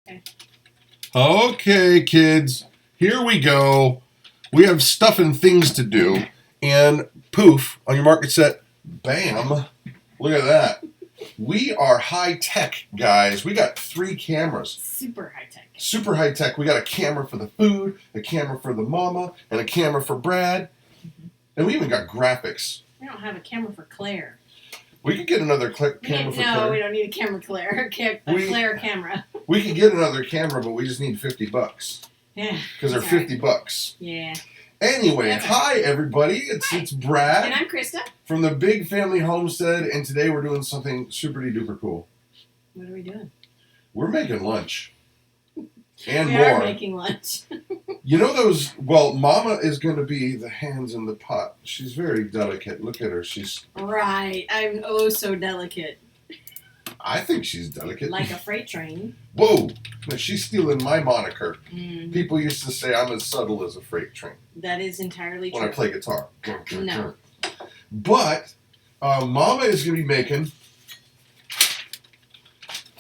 Okay. Okay, kids, here we go. We have stuff and things to do, and poof, on your market set, bam, look at that. We are high-tech, guys. We got 3 cameras. Super high-tech. Super high-tech. We got a camera for the food, a camera for the mama, and a camera for Brad. And we even got graphics. We don't have a camera for Claire. We could get another camera for Claire. No, we don't need a camera Claire. Claire camera. We could get another camera, but we just need $50. Yeah. Because they're $50. Yeah. Anyway, hi everybody. It's Brad. And I'm Christa. From the Big Family Homestead, and today we're doing something super duper cool. What are we doing? We're making lunch. And we more. are making lunch. You know those, well, Mama is going to be the hands in the pot. She's very delicate. Look at her. She's... Right. I'm oh so delicate. I think she's delicate. Like a freight train. Whoa. No, she's stealing my moniker. Mm. People used to say I'm as subtle as a freight train. That is entirely true. When I play guitar. No. But Mama is going to be making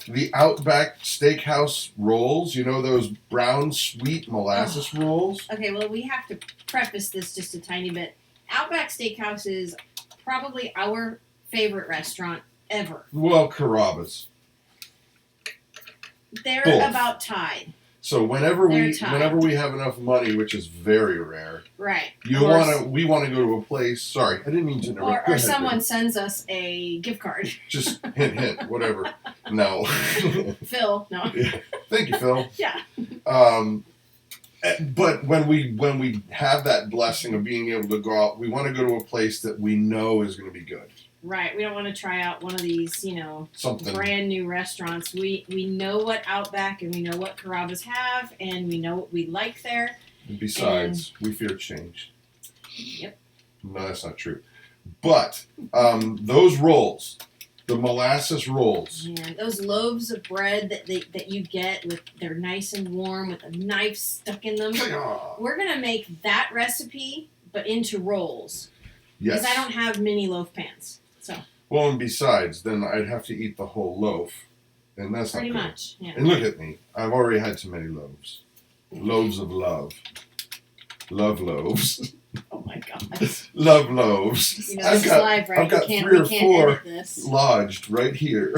the Outback Steakhouse rolls. You know those brown sweet molasses rolls? Okay, well, we have to preface this just a tiny bit. Outback Steakhouse is probably our favorite restaurant ever. Well, Carrabba's. They're Both. About tied. So whenever we tied. have enough money, which is very rare, right? we want to go to a place. Sorry, I didn't mean to interrupt. Or someone sends us a gift card. Just hint, whatever. No. Phil, no. Yeah. Thank you, Phil. Yeah. But when we have that blessing of being able to go out, we want to go to a place that we know is going to be good. Right. We don't want to try out one of these, something brand new restaurants. We know what Outback and we know what Carrabba's have, and we know what we like there. Besides, we fear change. Yep. No, that's not true. But those rolls, the molasses rolls. Yeah, those loaves of bread that you get they're nice and warm with a knife stuck in them. We're gonna make that recipe, but into rolls. Yes. Because I don't have mini loaf pans. So. Well, and besides, then I'd have to eat the whole loaf, and that's pretty not good. much. Yeah. And look at me. I've already had too many loaves. Loaves of love. Love loaves. Oh my God. Love loaves. This is live, right? I've got 3 or 4 lodged right here.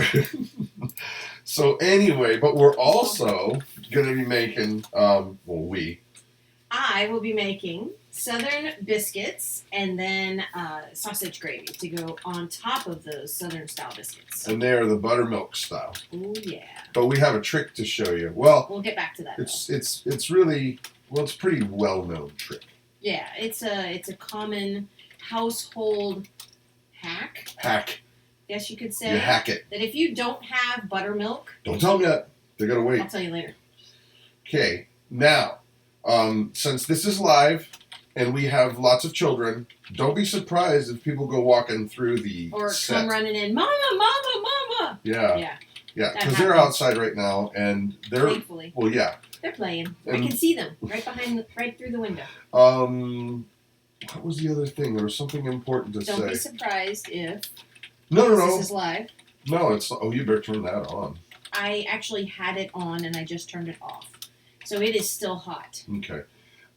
So anyway, but we're also going to be making, I will be making Southern biscuits and then sausage gravy to go on top of those Southern style biscuits. And they are the buttermilk style. Oh yeah. But we have a trick to show you. Well, we'll get back to that. It's really, well, it's a pretty well known trick. Yeah, it's a common household hack. Hack. Guess you could say. You hack it. That if you don't have buttermilk. Don't tell them yet. They're gonna wait. I'll tell you later. Okay. Now, since this is live and we have lots of children, don't be surprised if people go walking through the set. Come running in, Mama, Mama, Mama. Yeah. Yeah. Yeah, because they're outside right now, and they're... Thankfully. Well, yeah. They're playing. I can see them right through the window. What was the other thing? There was something important to say. Don't be surprised if... No. This is live. No, it's... Oh, you better turn that on. I actually had it on, and I just turned it off. So it is still hot. Okay.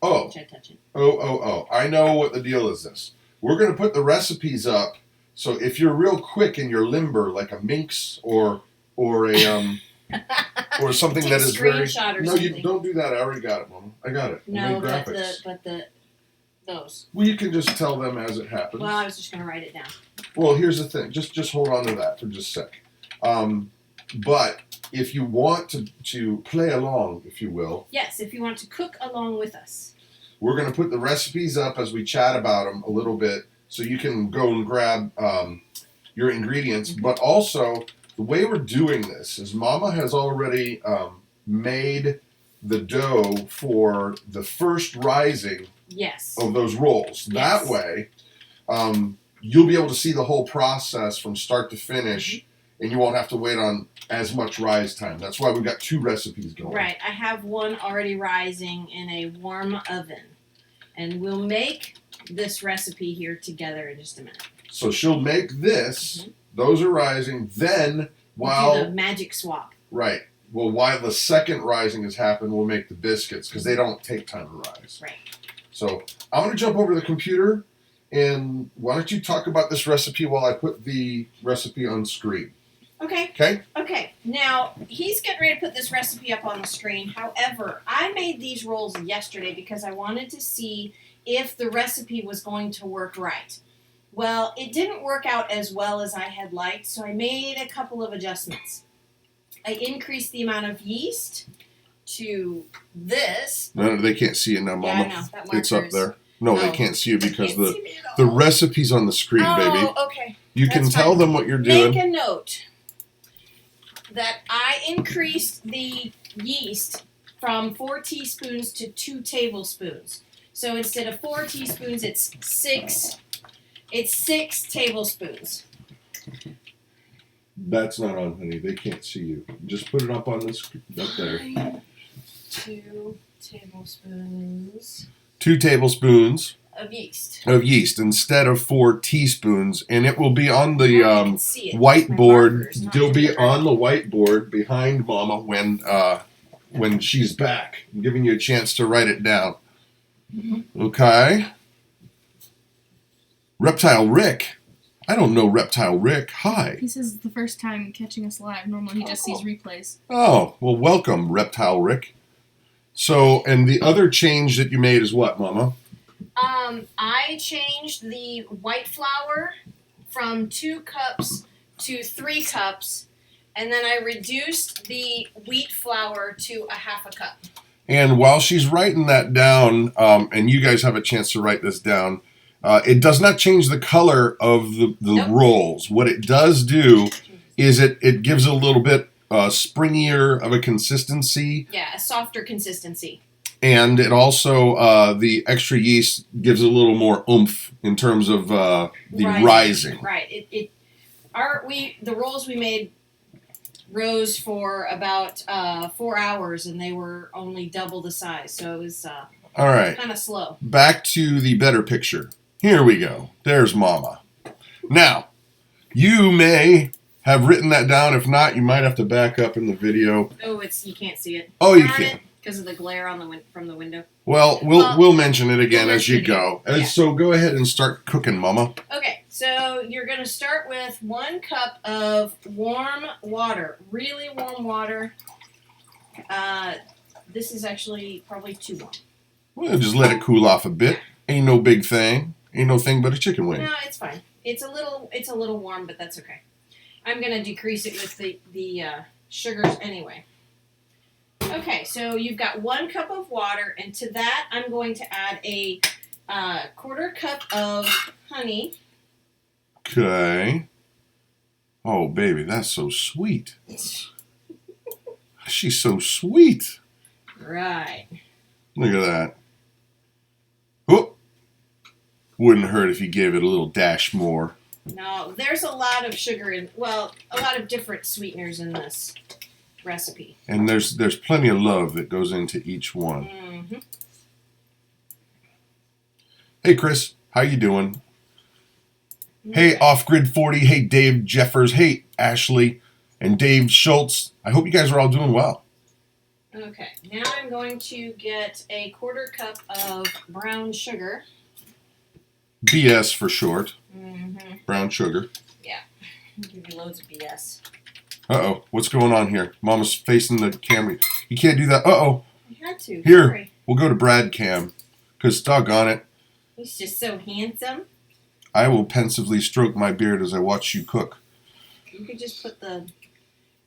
Oh. Should I touch it? Oh. I know what the deal is this. We're going to put the recipes up, so if you're real quick and you're limber, like a minx or a or something that is very... No, you don't do that. I already got it, Mama. I got it. No, but those. Well, you can just tell them as it happens. Well, I was just going to write it down. Well, here's the thing. Just hold on to that for just a sec. But if you want to play along, if you will... Yes, if you want to cook along with us. We're going to put the recipes up as we chat about them a little bit, so you can go and grab your ingredients. Mm-hmm. But also... The way we're doing this is Mama has already made the dough for the first rising of those rolls. Yes. That way, you'll be able to see the whole process from start to finish, and you won't have to wait on as much rise time. That's why we've got 2 recipes going. Right. I have one already rising in a warm oven, and we'll make this recipe here together in just a minute. So she'll make this... Those are rising. Then, do the magic swap. Right. well, while the second rising has happened, we'll make the biscuits because they don't take time to rise. Right. So I'm going to jump over to the computer, and why don't you talk about this recipe while I put the recipe on screen? Okay. Okay? Okay. Now, he's getting ready to put this recipe up on the screen. However, I made these rolls yesterday because I wanted to see if the recipe was going to work right. Well, it didn't work out as well as I had liked, so I made a couple of adjustments. I increased the amount of yeast to this. No, they can't see it now, Mama. Yeah, I know. That It's up there. No, they Oh. can't see you because Can't see me at the all. recipe's on the screen, baby. Oh, okay. You can That's tell fine. them what you're doing. Make a note that I increased the yeast from 4 teaspoons to 2 tablespoons. So instead of 4 teaspoons, it's 6 tablespoons. That's not on, honey. They can't see you. Just put it up on this, up there. 2 tablespoons 2 tablespoons of yeast. of yeast instead of 4 teaspoons, and it will be on the I can see it. whiteboard. My marker's It'll not be there. on the whiteboard behind Mama when she's back. I'm giving you a chance to write it down. Okay. Reptile Rick. I don't know Reptile Rick. Hi. He says it's the first time catching us live. Normally he just sees replays. Oh, well, welcome, Reptile Rick. So, and the other change that you made is what, Mama? I changed the white flour from 2 cups to 3 cups, and then I reduced the wheat flour to a half a cup. And while she's writing that down, and you guys have a chance to write this down, it does not change the color of the Nope. rolls. What it does do is it gives a little bit springier of a consistency. Yeah, a softer consistency. And it also, the extra yeast gives a little more oomph in terms of the rising. Right. The rolls we made rose for about 4 hours, and they were only double the size, so it was All right. kind of slow. Back to the better picture. Here we go. There's Mama. Now, you may have written that down. If not, you might have to back up in the video. Oh, you can't see it. Oh, you can. Because of the glare on from the window. Well, we'll mention it again as you go. Yeah. So go ahead and start cooking, Mama. Okay, so you're going to start with 1 cup of warm water, really warm water. This is actually probably too warm. Well, just let it cool off a bit. Ain't no big thing. Ain't no thing but a chicken wing. No, it's fine. It's a little warm, but that's okay. I'm going to decrease it with the sugars anyway. Okay, so you've got 1 cup of water, and to that I'm going to add a 1/4 cup of honey. Okay. Oh, baby, that's so sweet. She's so sweet. Right. Look at that. Whoop. Wouldn't hurt if you gave it a little dash more. No, there's a lot of sugar a lot of different sweeteners in this recipe. And there's plenty of love that goes into each one. Mm-hmm. Hey, Chris, how you doing? Hey, Off-Grid 40. Hey, Dave Jeffers. Hey, Ashley and Dave Schultz. I hope you guys are all doing well. Okay, now I'm going to get a 1/4 cup of brown sugar. BS for short. Mm-hmm. Brown sugar. Yeah, I'll give you loads of BS. Uh-oh, what's going on here? Mama's facing the camera. You can't do that. Uh-oh. I had to. Here, Sorry. we'll go to Brad Cam, because doggone it, He's just so handsome. I will pensively stroke my beard as I watch you cook. You could just put the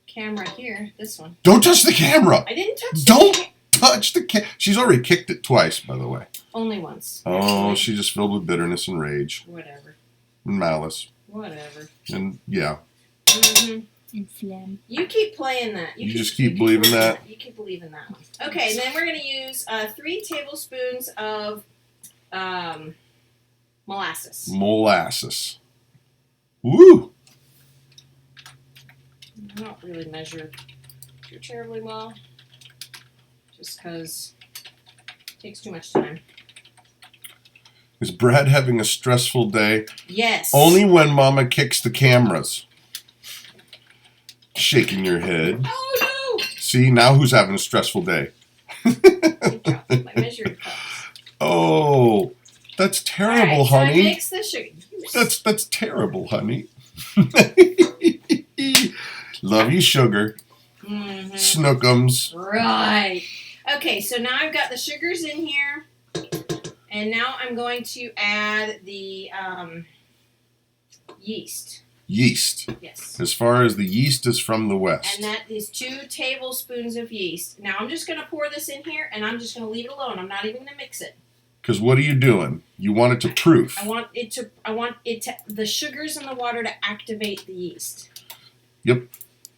camera here, this one. Don't touch the camera! I didn't touch Don't touch the camera! She's already kicked it twice, by the way. Only once. Oh, she's just filled with bitterness and rage. Whatever. And malice. Whatever. And, yeah. Mm-hmm. And phlegm. You keep playing that. You just keep believing that? You keep believing that one. Okay, and then we're going to use 3 tablespoons of molasses. Molasses. Woo! I don't really measure too terribly well, just because it takes too much time. Is Brad having a stressful day? Yes. Only when Mama kicks the cameras. Shaking your head. Oh no! See, now who's having a stressful day? Good job. My measuring cups. Oh, that's terrible, All right, honey. So I mix the sugar. That's terrible, honey. Love you, sugar. Mm-hmm. Snookums. Right. Okay, so now I've got the sugars in here. And now I'm going to add the yeast. Yeast. Yes. As far as the yeast is from the west. And that is 2 tablespoons of yeast. Now I'm just going to pour this in here, and I'm just going to leave it alone. I'm not even going to mix it. Because what are you doing? You want it to proof. I want it to, the sugars in the water to activate the yeast. Yep.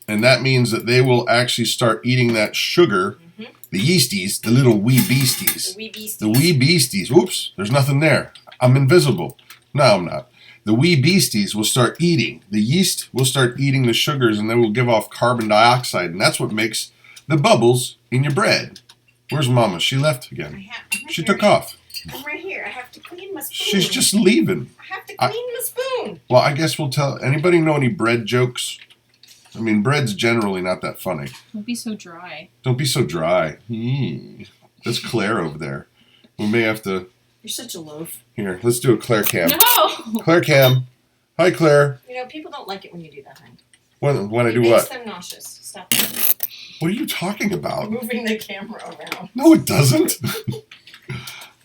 And that means that they will actually start eating that sugar. Mm-hmm. The yeasties, the little wee beasties. The wee beasties. The wee beasties. Oops, there's nothing there. I'm invisible. No, I'm not. The wee beasties will start eating. The yeast will start eating the sugars, and they will give off carbon dioxide, and that's what makes the bubbles in your bread. Where's Mama? She left again. She took off. I'm right here. I have to clean my spoon. She's just leaving. I have to clean my spoon. Well, I guess we'll tell. Anybody know any bread jokes? I mean, bread's generally not that funny. Don't be so dry. Don't be so dry. That's Claire over there. We may have to. You're such a loaf. Here, let's do a Claire cam. No! Claire cam. Hi, Claire. You know, people don't like it when you do that, honey. When I do It makes what? them nauseous. Stop that. What are you talking about? Moving the camera around. No, it doesn't.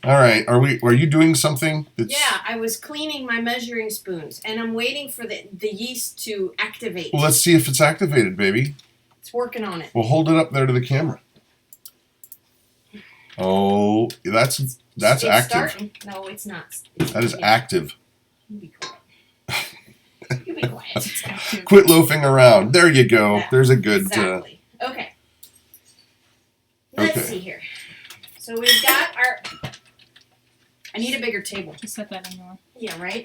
All right. Are you doing something? Yeah, I was cleaning my measuring spoons, and I'm waiting for the yeast to activate. Well, let's see if it's activated, baby. It's working on it. Well, hold it up there to the camera. Oh, that's It's active. Starting. No, it's not. That is active. You be quiet. You be quiet. It's active. Quit loafing around. There you go. Yeah, There's a good. Exactly. Okay. Let's Okay. see here. So we've got our. I need a bigger table. Just set that in your. Yeah, right?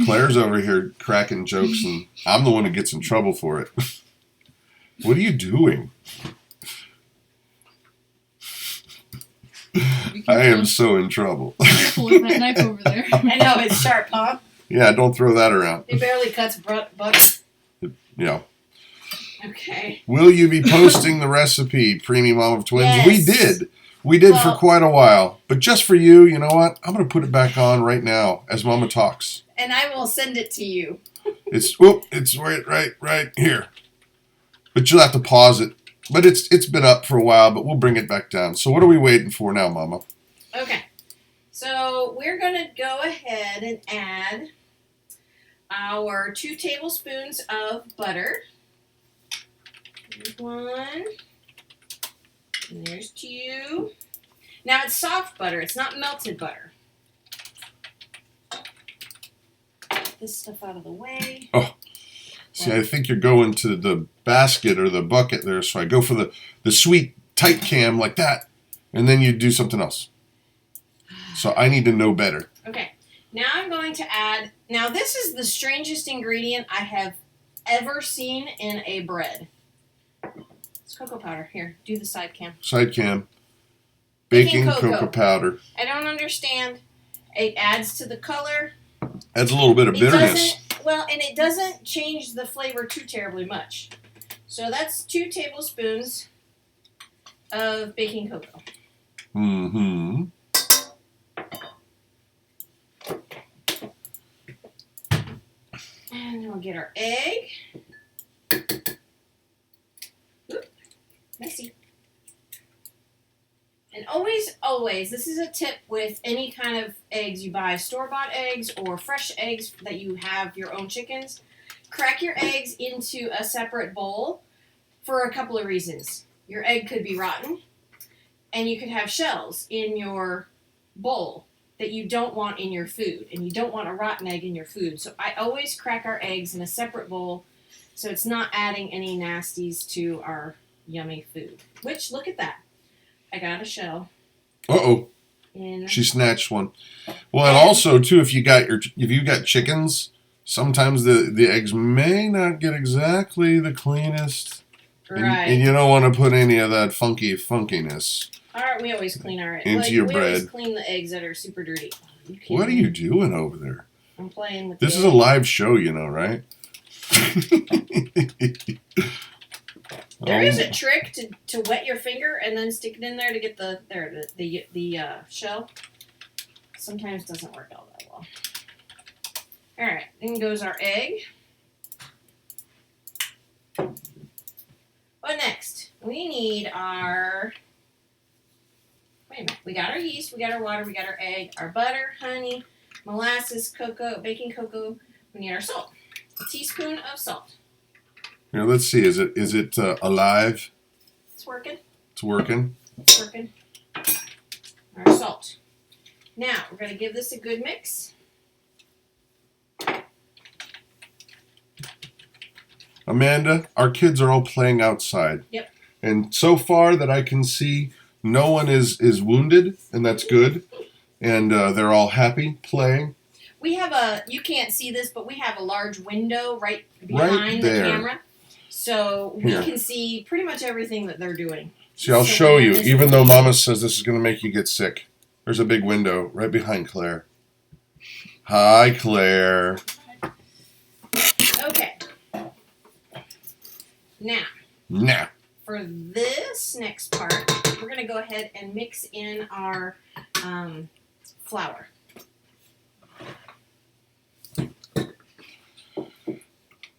Claire's over here cracking jokes, and I'm the one who gets in trouble for it. What are you doing? I am so in trouble. Be careful with that knife over there. I know, it's sharp, huh? Yeah, don't throw that around. It barely cuts butter. Yeah. Okay. Will you be posting the recipe, Preemie Mom of Twins? Yes. We did. We did for Well- quite a while. But just for you, you know what? I'm going to put it back on right now as Mama talks. And I will send it to you. It's right here. But you'll have to pause it. But it's been up for a while, but we'll bring it back down. So what are we waiting for now, Mama? Okay. So we're going to go ahead and add our 2 tablespoons of butter. There's 1. And there's 2. Now it's soft butter. It's not melted butter. Get this stuff out of the way. Oh. See, I think you're going to the basket or the bucket there. So I go for the sweet tight cam like that. And then you do something else. So I need to know better. Okay. Now I'm going to add... Now this is the strangest ingredient I have ever seen in a bread. It's cocoa powder. Here, do the side cam. Side cam. Baking Baking cocoa. cocoa powder. I don't understand. It adds to the color. Adds a little bit of bitterness. And it doesn't change the flavor too terribly much. So that's 2 tablespoons of baking cocoa. Mm-hmm. And then we'll get our egg. Oop, messy. And always, this is a tip with any kind of eggs you buy, store-bought eggs or fresh eggs that you have your own chickens. Crack your eggs into a separate bowl for a couple of reasons. Your egg could be rotten, and you could have shells in your bowl that you don't want in your food, and you don't want a rotten egg in your food. So I always crack our eggs in a separate bowl so it's not adding any nasties to our yummy food. Which, look at that. I got a shell. Uh-oh. In She snatched one. Well, and also, too, if you got chickens, sometimes the eggs may not get exactly the cleanest. right. And you don't want to put any of that funkiness. All right, we always clean our eggs. Into your we always bread. clean the eggs that are super dirty. Oh, What are you doing over there? I'm playing with This the is a egg. live show, you know, right? There is a trick to wet your finger and then stick it in there to get the shell. Sometimes doesn't work all that well. All right, then goes our egg. What next? We need our. Wait a minute. We got our yeast, we got our water, we got our egg, our butter, honey, molasses, cocoa, baking cocoa. We need our salt. A teaspoon of salt. Here, let's see. Is it alive? It's working. It's working. It's working. Our salt. Now we're going to give this a good mix. Amanda, our kids are all playing outside. Yep. And so far that I can see, no one is wounded, and that's good. And they're all happy playing. We have you can't see this, but we have a large window right behind the camera. So we can see pretty much everything that they're doing. See, I'll show you. Even though Mama says this is going to make you get sick. There's a big window right behind Claire. Hi, Claire. Okay. Now, for this next part, we're going to go ahead and mix in our flour.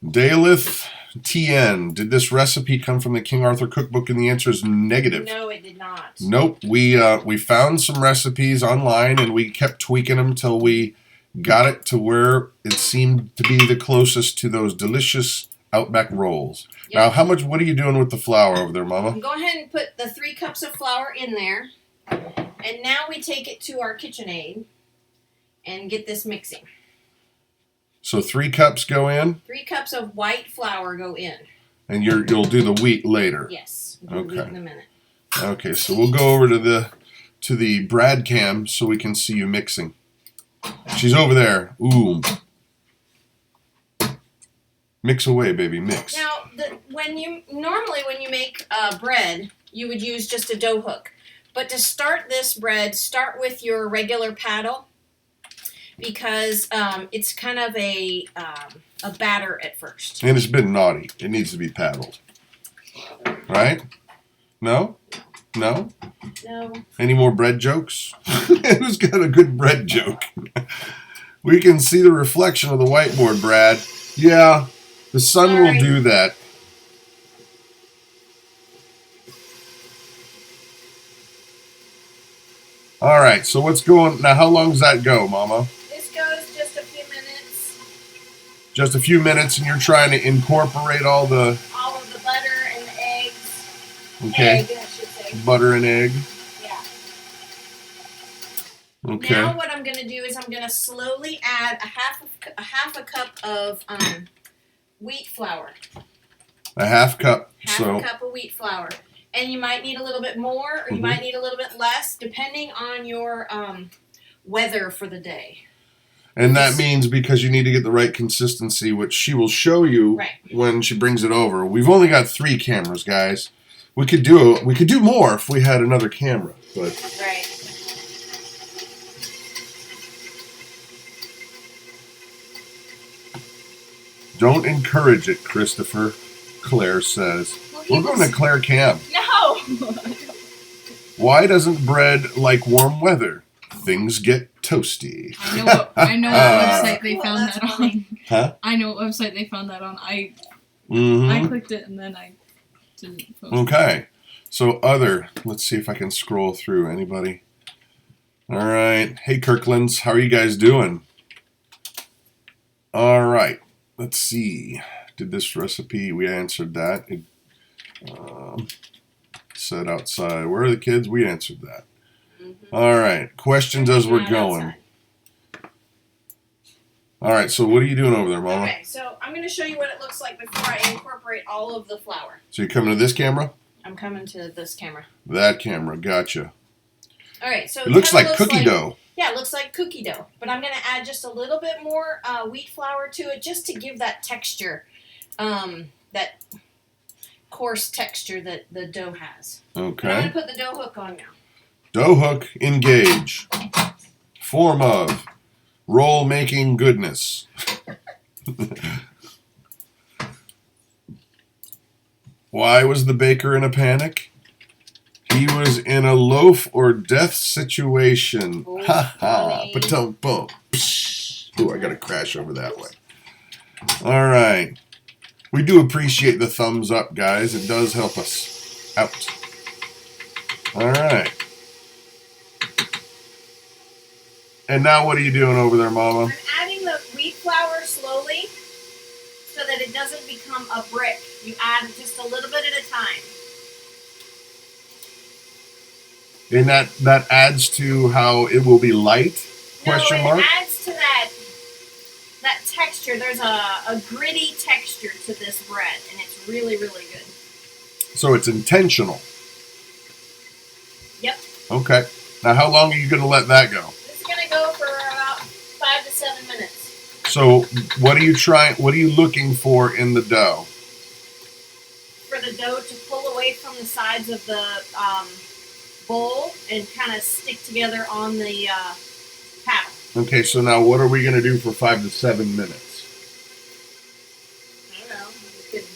Daleth TN, did this recipe come from the King Arthur cookbook? And the answer is negative. No, it did not. Nope. We found some recipes online and we kept tweaking them till we got it to where it seemed to be the closest to those delicious Outback rolls. Yep. Now, what are you doing with the flour over there, Mama? Go ahead and put the 3 cups of flour in there. And now we take it to our KitchenAid and get this mixing. So 3 cups go in? 3 cups of white flour go in. And you'll do the wheat later? Yes. We'll do the wheat in a minute. Okay, so we'll go over to the Brad cam so we can see you mixing. She's over there. Ooh. Mix away, baby, mix. Now, when you make bread, you would use just a dough hook. But to start this bread, start with your regular paddle because it's kind of a batter at first. And it's been naughty. It needs to be paddled. Right? No? No? No. Any more bread jokes? Who's got a good bread joke? We can see the reflection of the whiteboard, Brad. Yeah. The sun will do that. All right, so what's going now? How long does that go, Mama? This goes just a few minutes. Just a few minutes, and you're trying to incorporate all of the butter and the eggs. Okay. Egg, I should say. Butter and egg. Yeah. Okay. Now what I'm going to do is I'm going to slowly add a half a cup of wheat flour. A half cup. Half a cup of wheat flour. And you might need a little bit more, or you might need a little bit less, depending on your weather for the day. And that means because you need to get the right consistency, which she will show you when she brings it over. We've only got 3 cameras, guys. We could do more if we had another camera, but right. Don't encourage it, Christopher, Claire says. We're going to Claire Cam. No! Why doesn't bread like warm weather? Things get toasty. I know what website they found that on. Huh? I know what website they found that on. I clicked it and then I didn't post it. Okay. So let's see if I can scroll through. Anybody? All right. Hey, Kirklands. How are you guys doing? All right. Let's see. Did this recipe, we answered that. It said outside. Where are the kids? We answered that. All right. Questions as we're going. Outside. All right. So what are you doing over there, Mama? Okay, so I'm going to show you what it looks like before I incorporate all of the flour. So you're coming to this camera? I'm coming to this camera. That camera. Gotcha. All right. So it looks like cookie dough. Yeah, it looks like cookie dough. But I'm going to add just a little bit more wheat flour to it just to give that texture, that coarse texture that the dough has. Okay. I'm going to put the dough hook on now. Dough hook, engage. Form of roll making goodness. Why was the baker in a panic? He was in a loaf or death situation. Oh, Ha ha. funny. Ba-tum, boom. Ooh, I got to crash over that way. All right. We do appreciate the thumbs up, guys. It does help us out. All right. And now what are you doing over there, Mama? I'm adding the wheat flour slowly so that it doesn't become a brick. You add just a little bit at a time. And that adds to how it will be light? Question mark? It adds to that texture. There's a gritty texture to this bread, and it's really, really good. So it's intentional. Yep. Okay. Now how long are you going to let that go? This is going to go for about 5 to 7 minutes. So what are you looking for in the dough? For the dough to pull away from the sides of the bowl and kind of stick together on the paddle. Okay, so now what are we going to do for 5 to 7 minutes? I don't know. You could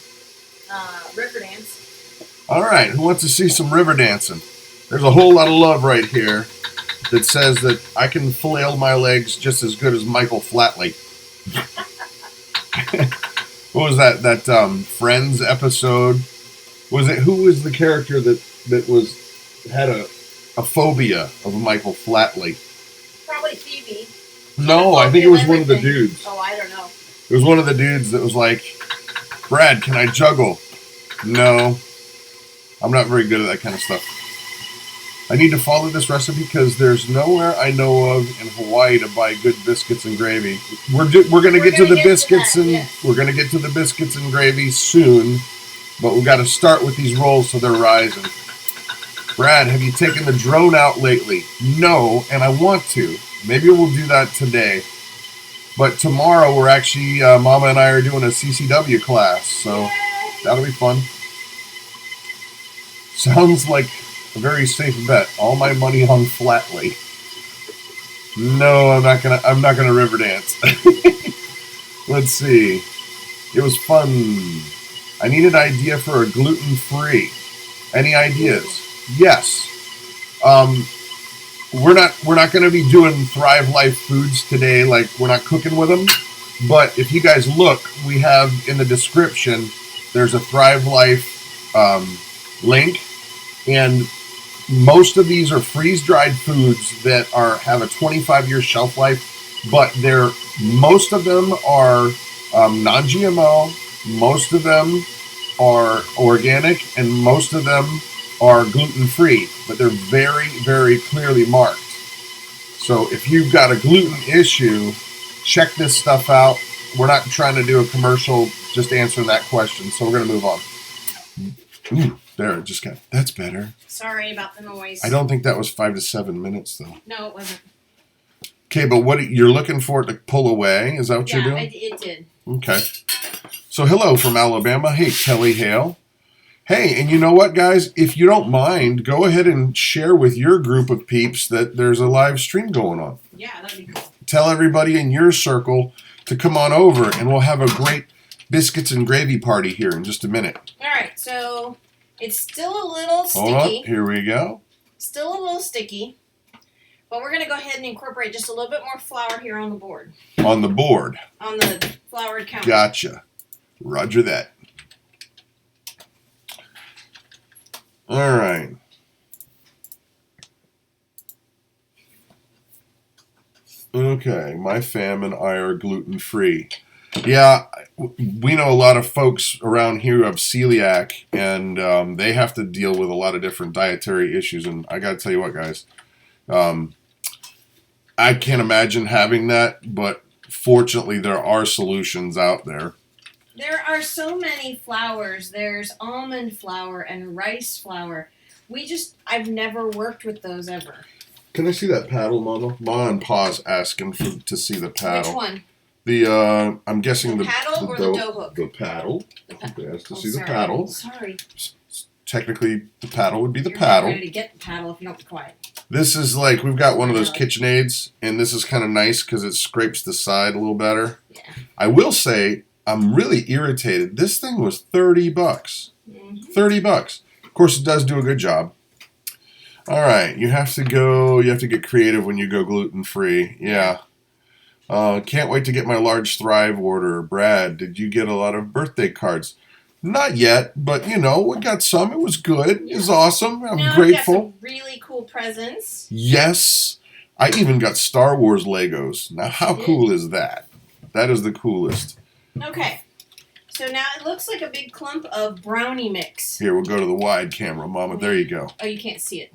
river dance. All right, who wants to see some river dancing? There's a whole lot of love right here that says that I can flail my legs just as good as Michael Flatley. What was that Friends episode? Who was the character that had a phobia of Michael Flatley? Probably Phoebe. No, I think it was one of the dudes. Oh, I don't know. It was one of the dudes that was like, Brad, can I juggle? No. I'm not very good at that kind of stuff. I need to follow this recipe because there's nowhere I know of in Hawaii to buy good biscuits and gravy. We're going to get to the biscuits we're going to get to the biscuits and gravy soon, but we've got to start with these rolls so they're rising. Brad, have you taken the drone out lately? No, and I want to. Maybe we'll do that today. But tomorrow we're actually, Mama and I are doing a CCW class, so that'll be fun. Sounds like a very safe bet. All my money on Flatley. No, I'm not gonna river dance. Let's see. It was fun. I need an idea for a gluten-free. Any ideas? Yes. We're not going to be doing Thrive Life foods today. Like, we're not cooking with them. But if you guys look, we have in the description, there's a Thrive Life link, and most of these are freeze-dried foods that have a 25-year shelf life. But most of them are non-GMO. Most of them are organic, and most of them are gluten-free, but they're very, very clearly marked. So if you've got a gluten issue, check this stuff out. We're not trying to do a commercial, just answering that question. So we're going to move on. Ooh, there, that's better. Sorry about the noise. I don't think that was 5 to 7 minutes, though. No, it wasn't. Okay, but you're looking for it to pull away? Is that what you're doing? Yeah, it did. Okay. So hello from Alabama. Hey, Kelly Hale. Hey, and you know what, guys? If you don't mind, go ahead and share with your group of peeps that there's a live stream going on. Yeah, that'd be cool. Tell everybody in your circle to come on over, and we'll have a great biscuits and gravy party here in just a minute. All right, so it's still a little sticky. Hold on, here we go. Still a little sticky, but we're going to go ahead and incorporate just a little bit more flour here on the board. On the board. On the floured counter. Gotcha. Roger that. All right. Okay, my fam and I are gluten-free. Yeah, we know a lot of folks around here who have celiac, and they have to deal with a lot of different dietary issues. And I got to tell you what, guys, I can't imagine having that, but fortunately there are solutions out there. There are so many flours. There's almond flour and rice flour. I've never worked with those ever. Can I see that paddle, Mama? Ma and Pa's asking to see the paddle. Which one? I'm guessing the paddle or the dough hook? The paddle. They asked to see the sorry. paddle. Sorry. Technically, the paddle would be the You're paddle. ready to get the paddle if you don't be quiet. This is like, we've got one of those KitchenAids, and this is kind of nice because it scrapes the side a little better. Yeah. I will say, I'm really irritated. This thing was $30. $30. Of course, it does do a good job. All right, you have to get creative when you go gluten-free. Yeah. Can't wait to get my large Thrive order. Brad, did you get a lot of birthday cards? Not yet, but we got some. It was good. It was awesome. I'm grateful. Got some really cool presents. Yes. I even got Star Wars Legos. Now, how cool is that? That is the coolest. Okay. So now it looks like a big clump of brownie mix. Here, we'll go to the wide camera, Mama. There you go. Oh, you can't see it.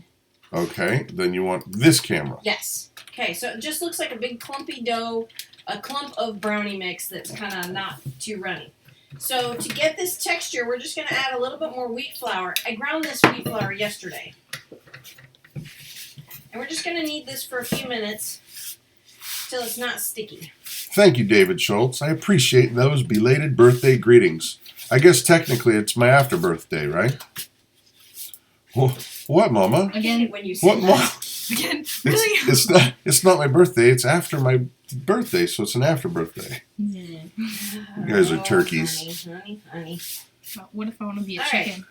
Okay, then you want this camera. Yes. Okay, so it just looks like a big clumpy dough, a clump of brownie mix that's kind of not too runny. So to get this texture, we're just going to add a little bit more wheat flour. I ground this wheat flour yesterday. And we're just going to knead this for a few minutes till it's not sticky. Thank you, David Schultz. I appreciate those belated birthday greetings. I guess technically it's my after birthday, right? What, Mama? Again, when you say what, Mama? Again, really? It's not my birthday. It's after my birthday, so it's an after birthday. Yeah. You guys are turkeys. Honey. What if I want to be a All chicken? right.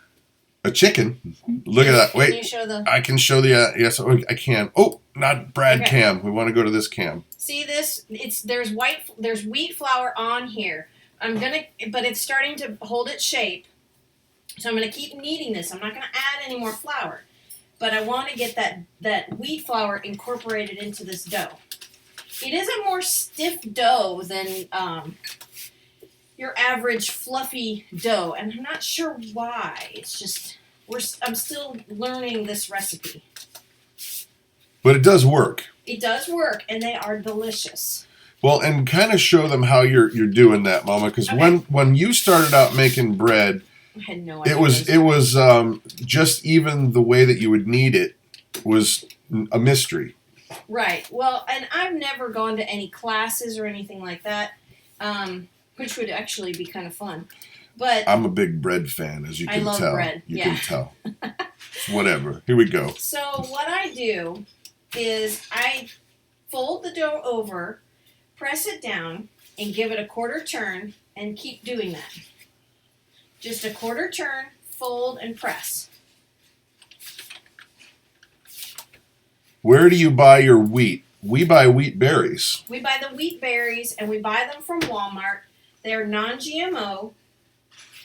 A chicken? Look at that. Can Wait. you show the... I can show the... yes, I can. Oh, not Brad Okay. cam. We want to go to this cam. See this? There's wheat flour on here. But it's starting to hold its shape. So I'm gonna keep kneading this. I'm not gonna add any more flour, but I want to get that wheat flour incorporated into this dough. It is a more stiff dough than your average fluffy dough, and I'm not sure why. It's just I'm still learning this recipe. But it does work. It does work, and they are delicious. Well, and kind of show them how you're doing that, Mama, because when you started out making bread, I had no idea. it was just even the way that you would knead it was a mystery. Right. Well, and I've never gone to any classes or anything like that, which would actually be kind of fun. But I'm a big bread fan, as you can tell. I love bread. You can tell. Whatever. Here we go. So what I do is I fold the dough over, press it down, and give it a quarter turn, and keep doing that. Just a quarter turn, fold, and press. Where do you buy your wheat? We buy wheat berries. We buy the wheat berries, and we buy them from Walmart. They're non-GMO,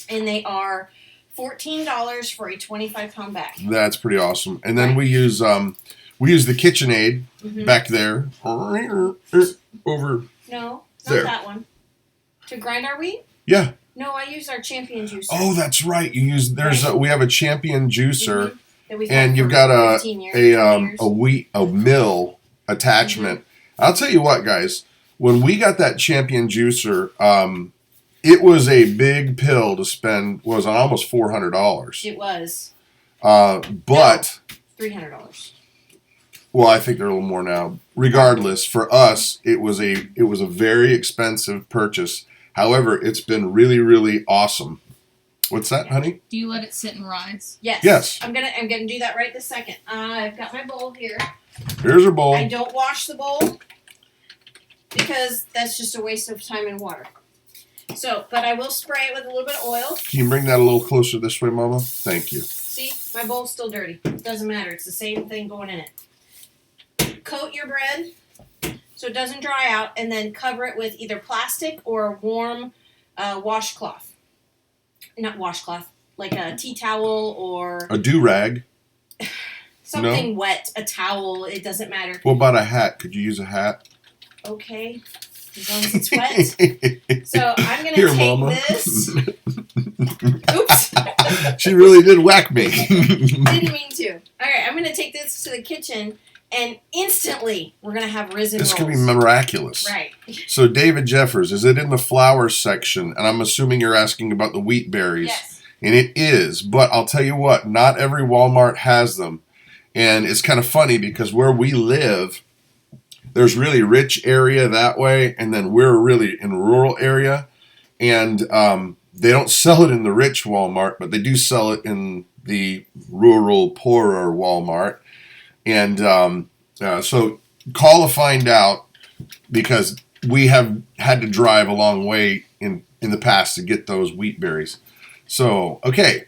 and they are $14 for a 25-pound bag. That's pretty awesome. And then we use the KitchenAid back there. Over No, not there. that one. To grind our wheat? Yeah. No, I use our Champion juicer. Oh, that's right. You use we have a Champion juicer, that we've had and you've for got 15 years, a mill attachment. I'll tell you what, guys. When we got that Champion juicer, it was a big pill to spend. Was almost $400. It was. But $300. well, I think they're a little more now. Regardless, for us, it was a very expensive purchase. However, it's been really, really awesome. What's that, honey? Do you let it sit and rise? Yes. Yes. I'm gonna do that right this second. I've got my bowl here. Here's our bowl. I don't wash the bowl because that's just a waste of time and water. So, but I will spray it with a little bit of oil. Can you bring that a little closer this way, Mama? Thank you. See, my bowl's still dirty. Doesn't matter. It's the same thing going in it. Coat your bread so it doesn't dry out, and then cover it with either plastic or a warm washcloth. Not washcloth, like a tea towel or A do-rag. something wet, a towel. It doesn't matter. What about a hat? Could you use a hat? Okay, as long as it's wet. So I'm going to Here, take Mama. this. Oops. She really did whack me. Didn't mean to. All right, I'm going to take this to the kitchen, and instantly we're going to have risen This rolls. could be miraculous. Right. So, David Jeffers, is it in the flour section? And I'm assuming you're asking about the wheat berries. Yes. And it is, but I'll tell you what, not every Walmart has them. And it's kind of funny because where we live, there's really rich area that way, and then we're really in rural area. And they don't sell it in the rich Walmart, but they do sell it in the rural, poorer Walmart. And so call to find out, because we have had to drive a long way in the past to get those wheat berries. So, okay,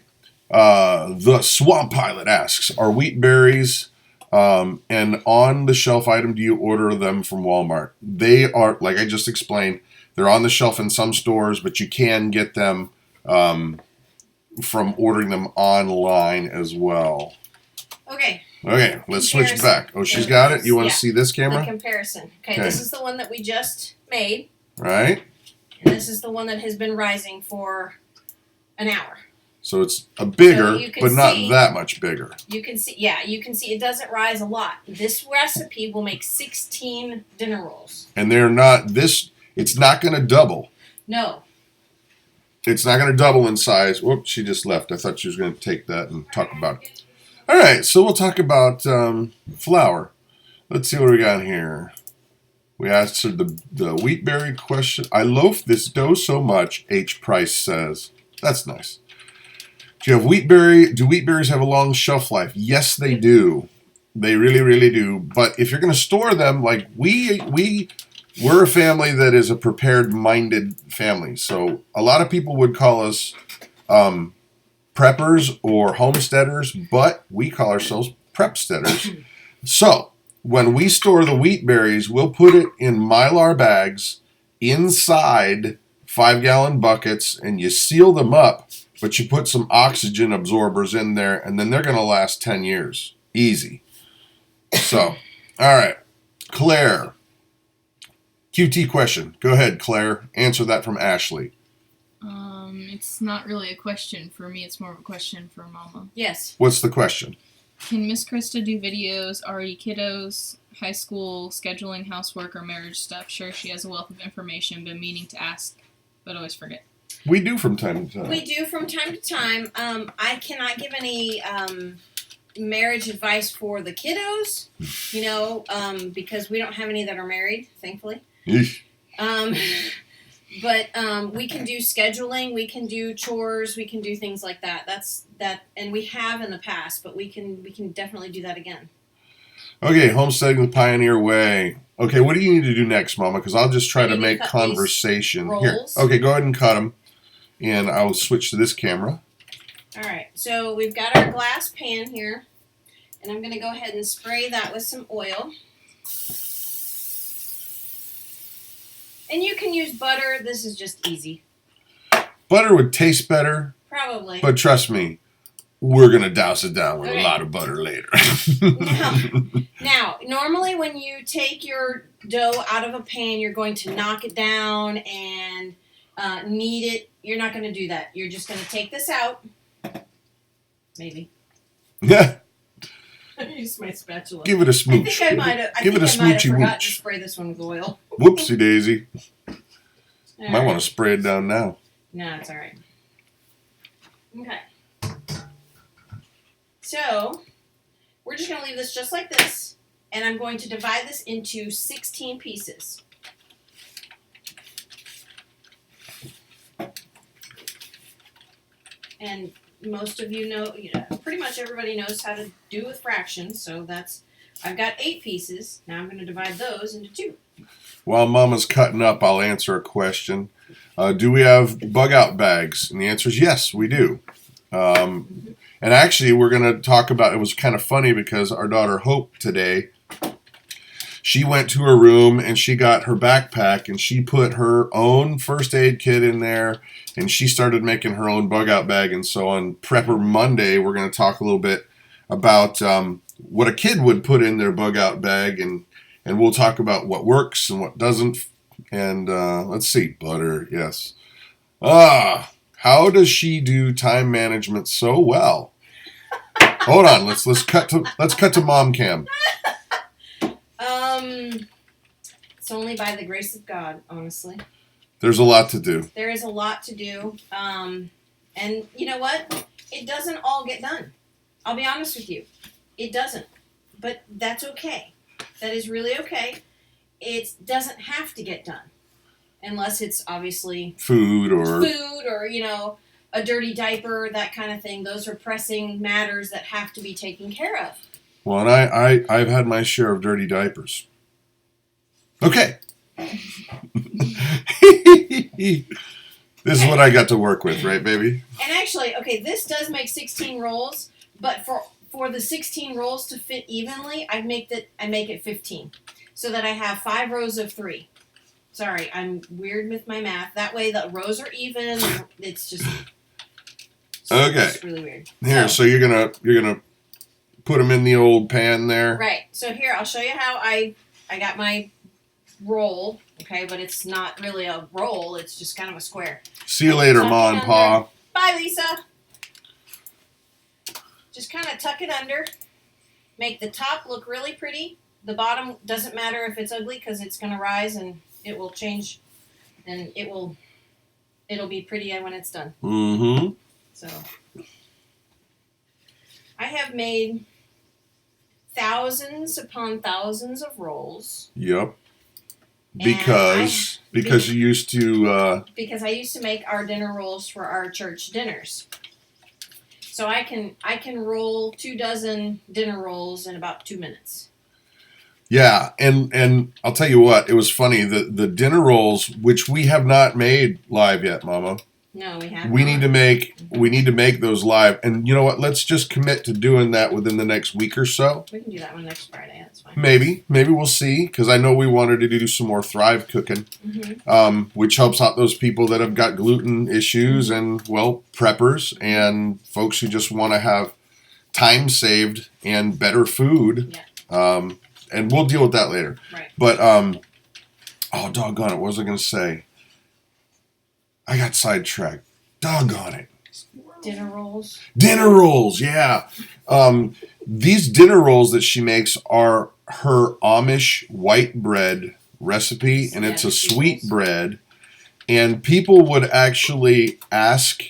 The Swamp Pilot asks, are wheat berries an on-the-shelf item? Do you order them from Walmart? They are, like I just explained, they're on the shelf in some stores, but you can get them from ordering them online as well. Okay. Okay, let's switch back. Oh, she's got it? You want to see this The camera? comparison. Okay, this is the one that we just made. Right. And this is the one that has been rising for an hour. So it's a bigger, So but not that much bigger. You can see, you can see it doesn't rise a lot. This recipe will make 16 dinner rolls. And they're not, it's not going to double. No. It's not going to double in size. Whoops, she just left. I thought she was going to take that and talk about it. All right, so we'll talk about flour. Let's see what we got here. We answered the wheat berry question. I loaf this dough so much, H. Price says. That's nice. Do you have wheat berry? Do wheat berries have a long shelf life? Yes, they do. They really, really do. But if you're going to store them, like we're a family that is a prepared-minded family. So a lot of people would call us preppers or homesteaders, but we call ourselves prepsteaders. So when we store the wheat berries, we'll put it in Mylar bags inside 5-gallon buckets, and you seal them up, but you put some oxygen absorbers in there, and then they're going to last 10 years. Easy. So, all right. Claire. QT question. Go ahead, Claire. Answer that from Ashley. It's not really a question for me. It's more of a question for Mama. Yes. What's the question? Can Miss Christa do videos, RE kiddos, high school, scheduling, housework, or marriage stuff? Sure, she has a wealth of information, been meaning to ask, but always forget. We do from time to time. We do from time to time. I cannot give any marriage advice for the kiddos, because we don't have any that are married, thankfully. Yeesh. But we can do scheduling, we can do chores, we can do things like that. And we have in the past, but we can definitely do that again. Okay, homesteading the pioneer way. Okay, what do you need to do next, Mama? Because I'll just try to make conversation here. Okay, go ahead and cut them, and I'll switch to this camera. All right, so we've got our glass pan here, and I'm going to go ahead and spray that with some oil. And you can use butter. This is just easy. Butter would taste better. Probably. But trust me, we're going to douse it down with a lot of butter later. Now, normally when you take your dough out of a pan, you're going to knock it down and knead it. You're not going to do that. You're just going to take this out. Maybe. Yeah. Use my spatula. Give it a smooch. I think I might have forgot to spray this one with oil. Whoopsie daisy. All Might want to spray it down now. No, it's all right. Okay. So, we're just going to leave this just like this, and I'm going to divide this into 16 pieces. And most of you know, pretty much everybody knows how to do with fractions, so I've got 8 pieces. Now I'm going to divide those into 2. While Mama's cutting up, I'll answer a question. Do we have bug out bags? And the answer is yes, we do. And actually, we're going to talk about, it was kind of funny because our daughter Hope today, she went to her room and she got her backpack and she put her own first aid kit in there and she started making her own bug out bag. And so on Prepper Monday, we're going to talk a little bit about what a kid would put in their bug out bag, and we'll talk about what works and what doesn't. And let's see, butter, yes. How does she do time management so well? Hold on, let's cut to mom cam. It's only by the grace of God, honestly. There's a lot to do. There is a lot to do. And you know what? It doesn't all get done. I'll be honest with you. It doesn't. But that's okay. That is really okay. It doesn't have to get done. Unless it's obviously food or a dirty diaper, that kind of thing. Those are pressing matters that have to be taken care of. Well, and I've had my share of dirty diapers. Okay. This is what I got to work with, right, baby? And actually, okay, this does make 16 rolls, but for the 16 rolls to fit evenly, I make it 15, so that I have 5 rows of 3. Sorry, I'm weird with my math. That way the rows are even. It's just okay. It's really weird. Here, so you're gonna put them in the old pan there. Right. So here, I'll show you how I got my roll. Okay, but it's not really a roll. It's just kind of a square. See you later, Ma and Pa. Bye, Lisa. Just kind of tuck it under. Make the top look really pretty. The bottom doesn't matter if it's ugly because it's going to rise and it will change, and it'll be pretty when it's done. Mm-hmm. So I have made thousands upon thousands of rolls. Yep. Because you used to. Because I used to make our dinner rolls for our church dinners. So I can roll 24 dinner rolls in about 2 minutes. Yeah, and I'll tell you what, it was funny. The dinner rolls, which we have not made live yet, Mama. No, we haven't. We need to make those live. And you know what? Let's just commit to doing that within the next week or so. We can do that one next Friday. That's fine. Maybe we'll see. Because I know we wanted to do some more Thrive cooking, which helps out those people that have got gluten issues and preppers and folks who just want to have time saved and better food. Yeah. And we'll deal with that later. Right. But oh doggone it! What was I going to say? I got sidetracked. Doggone it. Dinner rolls. Dinner rolls, yeah. These dinner rolls that she makes are her Amish white bread recipe, and it's a sweet bread. And people would actually ask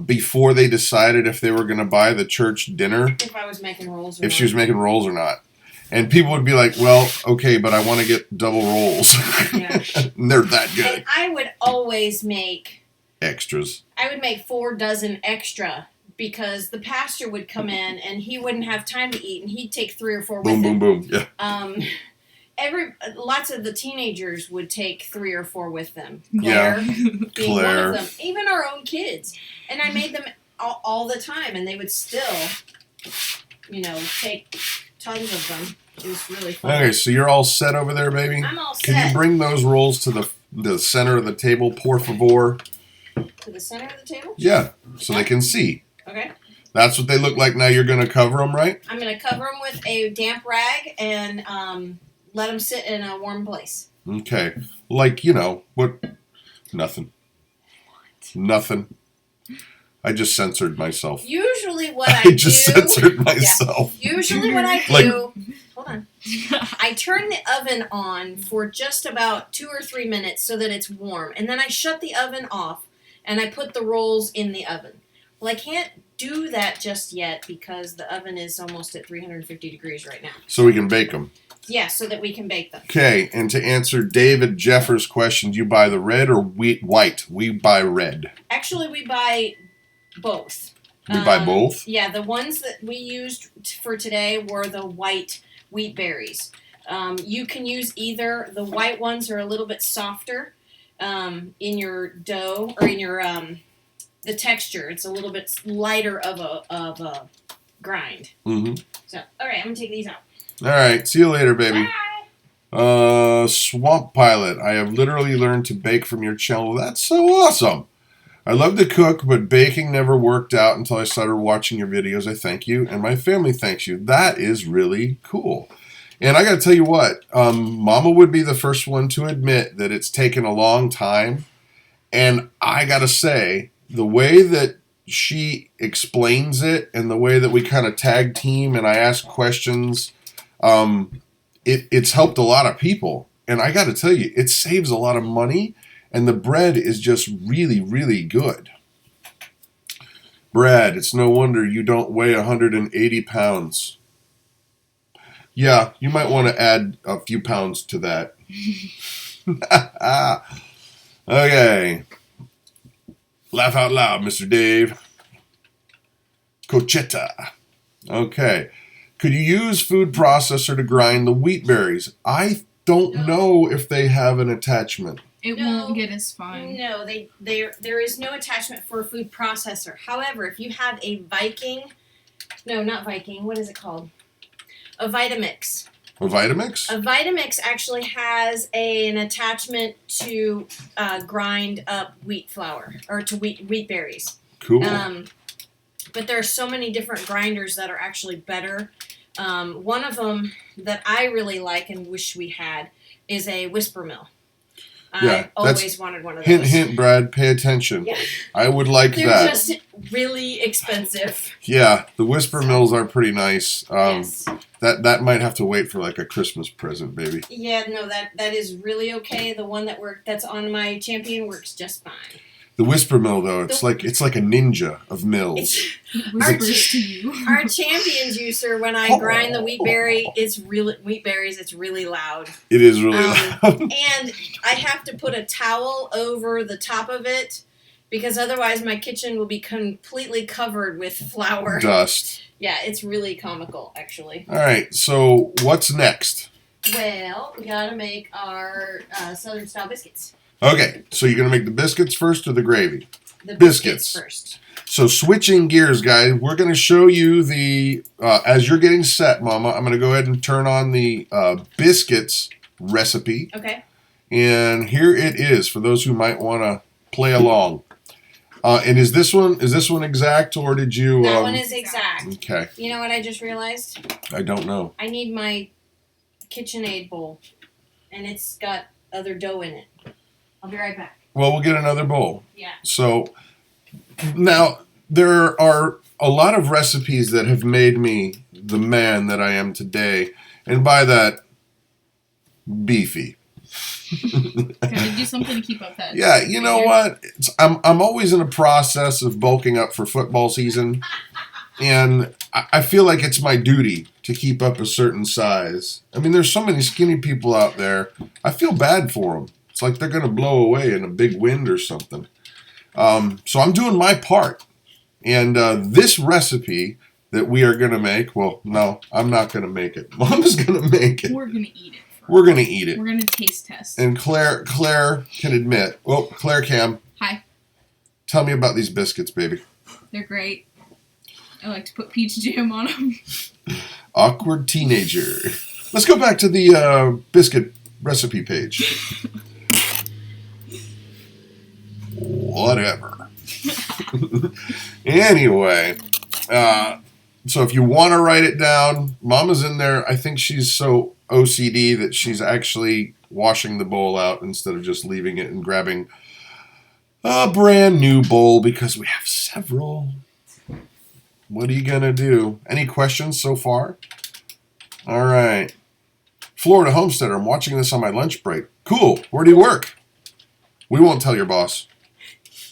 before they decided if they were going to buy the church dinner. If I was making rolls or if not. she was making rolls or not. And people would be like, well, okay, but I want to get double rolls. Yeah. And they're that good. And I would always make Extras. I would make 4 dozen extra because the pastor would come in and he wouldn't have time to eat and he'd take 3 or 4 with him. Boom, boom, boom. Yeah. Lots of the teenagers would take 3 or 4 with them. Yeah. Being one of them. Even our own kids. And I made them all the time and they would still, take tons of them. It was really fun. Okay, so you're all set over there, baby? I'm all set. Can you bring those rolls to the center of the table, por favor? To the center of the table? Yeah, so they can see. Okay. That's what they look like now. You're going to cover them, right? I'm going to cover them with a damp rag and let them sit in a warm place. Okay. Like, what? Nothing. What? Nothing. I just censored myself. Usually what I just censored myself. Yeah. Usually what I do... Hold on. I turn the oven on for just about 2 or 3 minutes so that it's warm. And then I shut the oven off and I put the rolls in the oven. Well, I can't do that just yet because the oven is almost at 350 degrees right now. So we can bake them. Yeah, so that we can bake them. Okay, and to answer David Jeffers' question, do you buy the red or white? We buy red. Actually, we buy both. We buy both? Yeah, the ones that we used for today were the white wheat berries. You can use either. The white ones are a little bit softer in your dough or in your the texture. It's a little bit lighter of a grind. Mm-hmm. So, all right, I'm gonna take these out. All right, see you later, baby. Bye. Swamp Pilot. I have literally learned to bake from your channel. That's so awesome. I love to cook, but baking never worked out until I started watching your videos. I thank you, and my family thanks you. That is really cool. And I got to tell you what, Mama would be the first one to admit that it's taken a long time. And I got to say, the way that she explains it and the way that we kind of tag team and I ask questions, it's helped a lot of people. And I got to tell you, it saves a lot of money. And the bread is just really, really good. Brad, it's no wonder you don't weigh 180 pounds. Yeah, you might want to add a few pounds to that. Okay. Laugh out loud, Mr. Dave. Cochetta. Okay. Could you use food processor to grind the wheat berries? I don't know if they have an attachment. It won't get as fine. No, there is no attachment for a food processor. However, if you have a what is it called? A Vitamix. A Vitamix? A Vitamix actually has an attachment to grind up wheat flour, or to wheat berries. Cool. But there are so many different grinders that are actually better. One of them that I really like and wish we had is a Whisper Mill. Yeah, I always wanted one of those. Hint, Brad, pay attention. Yeah. I would like They're that. just really expensive. Yeah, the Whisper Mills are pretty nice. Yes. That might have to wait for like a Christmas present, baby. Yeah, no, that is really okay. The one that's on my Champion works just fine. The Whisper Mill, though, it's like a ninja of mills. It whispers to you. Our Champion juicer, when I grind the wheat berries, it's really loud. It is really loud. And I have to put a towel over the top of it because otherwise my kitchen will be completely covered with flour. Dust. Yeah, it's really comical, actually. All right, so what's next? Well, we gotta make our Southern style biscuits. Okay, so you're going to make the biscuits first or the gravy? The Biscuits. first. So switching gears, guys, we're going to show you the, as you're getting set, Mama, I'm going to go ahead and turn on the biscuits recipe. Okay. And here it is for those who might want to play along. And is this one exact, or did you... That one is exact. Okay. You know what I just realized? I don't know. I need my KitchenAid bowl, and it's got other dough in it. I'll be right back. Well, we'll get another bowl. Yeah. So now there are a lot of recipes that have made me the man that I am today, and by that, beefy. Gotta do something to keep up that. Yeah, you know what? I'm always in a process of bulking up for football season, and I feel like it's my duty to keep up a certain size. I mean, there's so many skinny people out there. I feel bad for them. It's like they're going to blow away in a big wind or something. So I'm doing my part. And this recipe that we are going to make, well, no, I'm not going to make it. Mama's going to make it. We're going to eat it. We're going to eat it. We're going to taste test. And Claire can admit. Oh, Claire Cam. Hi. Tell me about these biscuits, baby. They're great. I like to put peach jam on them. Awkward teenager. Let's go back to the biscuit recipe page. Whatever. Anyway, so if you want to write it down, Mama's in there. I think she's so OCD that she's actually washing the bowl out instead of just leaving it and grabbing a brand new bowl because we have several. What are you going to do? Any questions so far? All right. Florida Homesteader, I'm watching this on my lunch break. Cool. Where do you work? We won't tell your boss.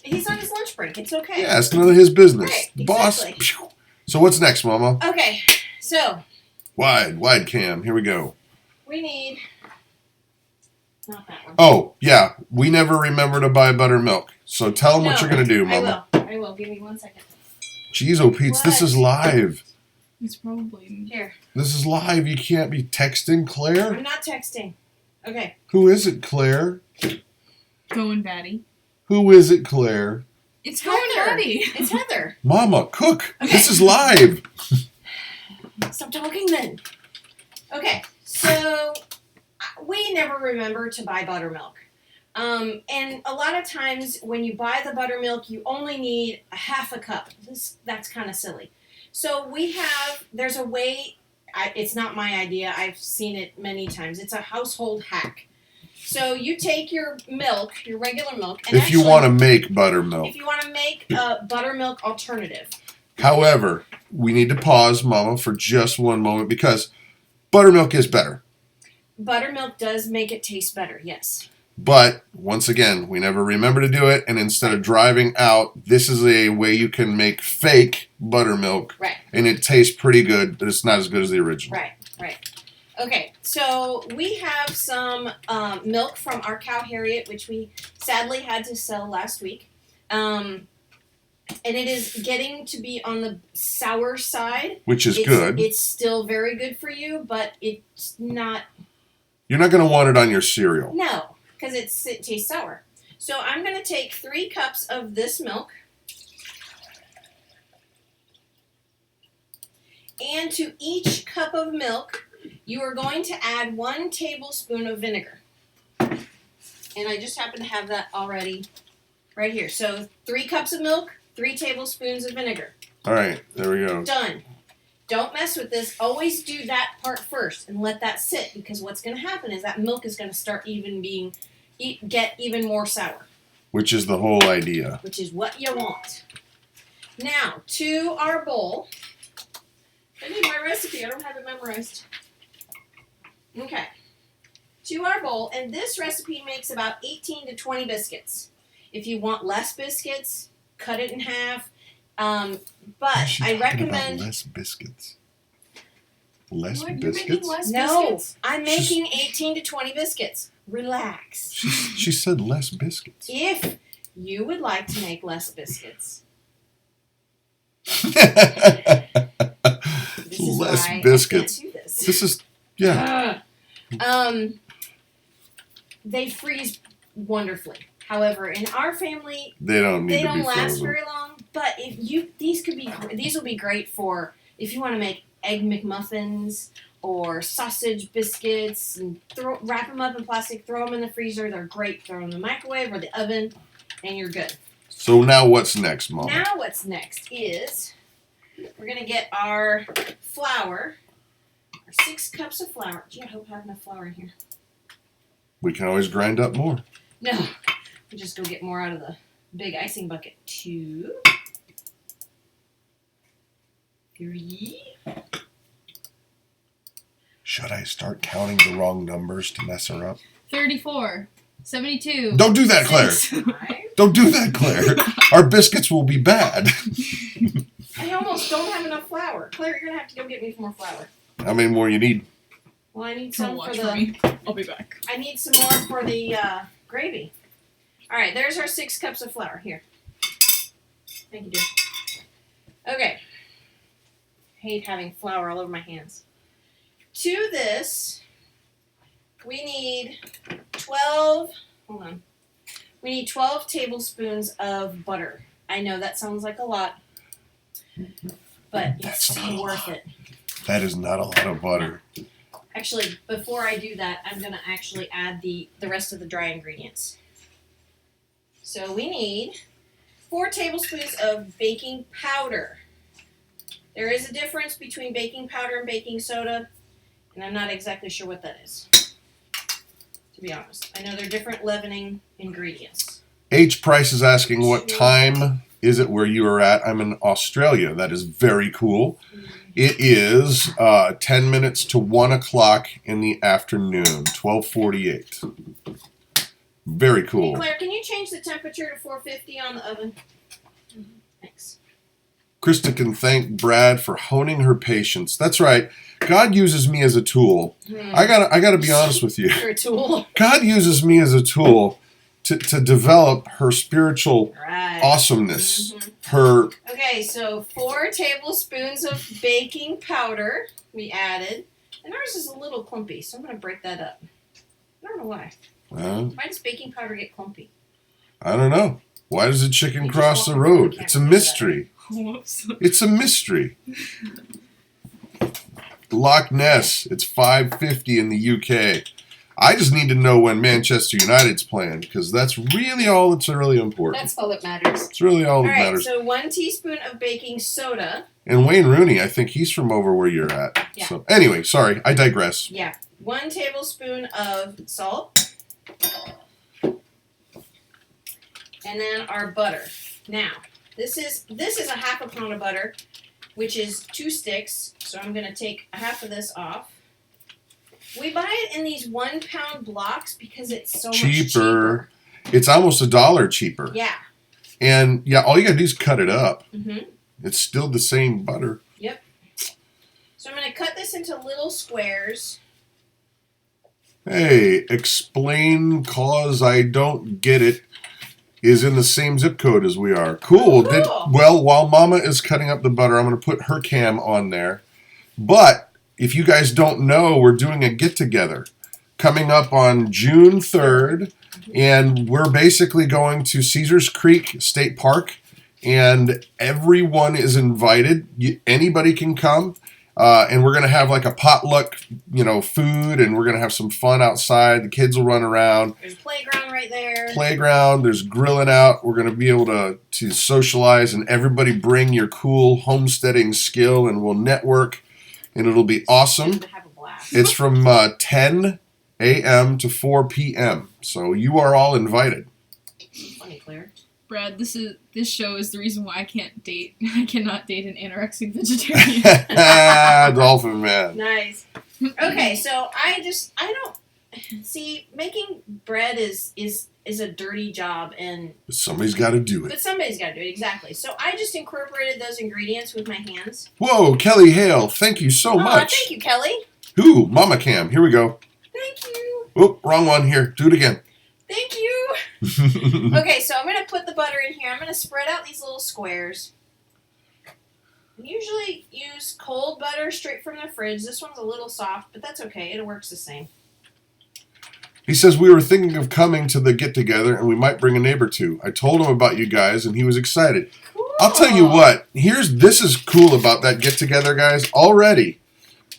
He's on his lunch break. It's okay. Yeah, it's none of his business. Right, The boss. exactly. Phew. So what's next, Mama? Okay, so Wide cam. Here we go. we need... Not that one. Oh, yeah. We never remember to buy buttermilk. So tell them what No, you're going to do, Mama. I will. Give me 1 second. Jeez, oh, Pete's, this is live. It's probably... Here. This is live. You can't be texting, Claire. I'm not texting. Okay. Who is it, Claire? Going batty. Who is it, Claire? It's going Heather. batty. It's Heather. Mama, cook. Okay. This is live. Stop talking then. Okay, so we never remember to buy buttermilk. And a lot of times when you buy the buttermilk, you only need a half a cup. That's kind of silly. So there's a way, it's not my idea, I've seen it many times. It's a household hack. So you take your milk, your regular milk, and If you want to make buttermilk. if you want to make a buttermilk alternative. However, we need to pause, Mama, for just one moment because buttermilk is better. Buttermilk does make it taste better, yes. But, once again, we never remember to do it, and instead of driving out, this is a way you can make fake buttermilk, Right. and it tastes pretty good, but it's not as good as the original. Right. Okay, so we have some milk from our cow Harriet, which we sadly had to sell last week. And it is getting to be on the sour side. Which is good. It's still very good for you, but it's not... You're not going to want it on your cereal. No. because it tastes sour. So I'm going to take 3 cups of this milk. And to each cup of milk, you are going to add 1 tablespoon of vinegar. And I just happen to have that already right here. So 3 cups of milk, 3 tablespoons of vinegar. All right, there we go. Done. Don't mess with this. Always do that part first and let that sit, because what's going to happen is that milk is going to start get even more sour. Which is the whole idea. Which is what you want. Now, to our bowl. I need my recipe. I don't have it memorized. Okay. To our bowl, and this recipe makes about 18 to 20 biscuits. If you want less biscuits, cut it in half. But I recommend less biscuits. Less What? biscuits? You're making less no. biscuits? I'm making 18 to 20 biscuits. Relax. She said less biscuits. If you would like to make less biscuits, this is Less why biscuits. I can't do this. This is, yeah. They freeze wonderfully. However, in our family, They don't need they to don't be last frozen. very long. But if these will be great for if you want to make egg McMuffins or sausage biscuits and wrap them up in plastic, throw them in the freezer. They're great. Throw them in the microwave or the oven, and you're good. So now what's next, Mom? Now what's next is we're gonna get our flour, our 6 cups of flour. Gee, I hope I have enough flour in here. We can always grind up more. No, we'll just go get more out of the big icing bucket. 2, 3. Should I start counting the wrong numbers to mess her up? 34, 72. Don't do that, Claire. 5. Don't do that, Claire. Our biscuits will be bad. I almost don't have enough flour. Claire, you're gonna have to go get me some more flour. How many more you need? Well, I need Don't some for watch the. for me. I'll be back. I need some more for the gravy. All right, there's our 6 cups of flour. Here. Thank you, dear. Okay. Hate having flour all over my hands. To this, we need 12. Hold on. We need 12 tablespoons of butter. I know that sounds like a lot, but it's That's not so a worth lot. it. That is not a lot of butter. Actually, before I do that, I'm going to actually add the rest of the dry ingredients. So we need 4 tablespoons of baking powder. There is a difference between baking powder and baking soda, and I'm not exactly sure what that is, to be honest. I know they're different leavening ingredients. H. Price is asking what time is it where you are at. I'm in Australia. That is very cool. It is 10 minutes to 1 o'clock in the afternoon, 12:48. Very Hey, cool. Claire, can you change the temperature to 450 on the oven? Thanks. Christa can thank Brad for honing her patience. That's right. God uses me as a tool. I gotta be honest with you. You're a tool. God uses me as a tool to develop her spiritual Right. awesomeness. Mhm. Her Okay, so 4 tablespoons of baking powder we added. And ours is a little clumpy, so I'm going to break that up. I don't know why. Why does baking powder get clumpy? I don't know. Why does a chicken You just cross walk the in front of road? the It's a camera. mystery. Whoops. It's a mystery. Loch Ness. It's 5:50 in the UK. I just need to know when Manchester United's playing, because that's really all that's really important. That's all that matters. It's really all All that right, matters. so 1 teaspoon of baking soda. And Wayne Rooney, I think he's from over where you're at. Yeah. So anyway, sorry, I digress. Yeah. 1 tablespoon of salt. And then our butter. Now, this is a half a pound of butter, which is 2 sticks. So I'm going to take a half of this off. We buy it in these 1 pound blocks because it's so much cheaper. It's almost $1 cheaper. Yeah. And yeah, all you gotta do is cut it up. Mhm. It's still the same butter. Yep. So I'm going to cut this into little squares. Hey, explain cause I don't get it is in the same zip code as we are. Cool. Cool. Well, while Mama is cutting up the butter, I'm going to put her cam on there. But if you guys don't know, we're doing a get-together coming up on June 3rd. And we're basically going to Caesars Creek State Park, and everyone is invited. Anybody can come. And we're going to have like a potluck, food, and we're going to have some fun outside. The kids will run around. There's a playground right there. There's grilling out. We're going to be able to socialize, and everybody bring your cool homesteading skill, and we'll network, and it'll be awesome. Have a blast. It's from 10 a.m. to 4 p.m., so you are all invited. Funny, Claire. Brad, this show is the reason why I cannot date an anorexic vegetarian. Dolphin man. Nice. Okay, so I don't see, making bread is a dirty job, and somebody's got to do it. But somebody's got to do it, exactly. So I just incorporated those ingredients with my hands. Whoa, Kelly Hale, thank you so much. Thank you, Kelly. Ooh, Mama Cam, here we go. Thank you. Oop, wrong one. Here, do it again. Thank you. Okay, so I'm going to put the butter in here. I'm going to spread out these little squares. I usually use cold butter straight from the fridge. This one's a little soft, but that's okay. It works the same. He says, we were thinking of coming to the get-together, and we might bring a neighbor too. I told him about you guys, and he was excited. Cool. I'll tell you what. This is cool about that get-together, guys. Already,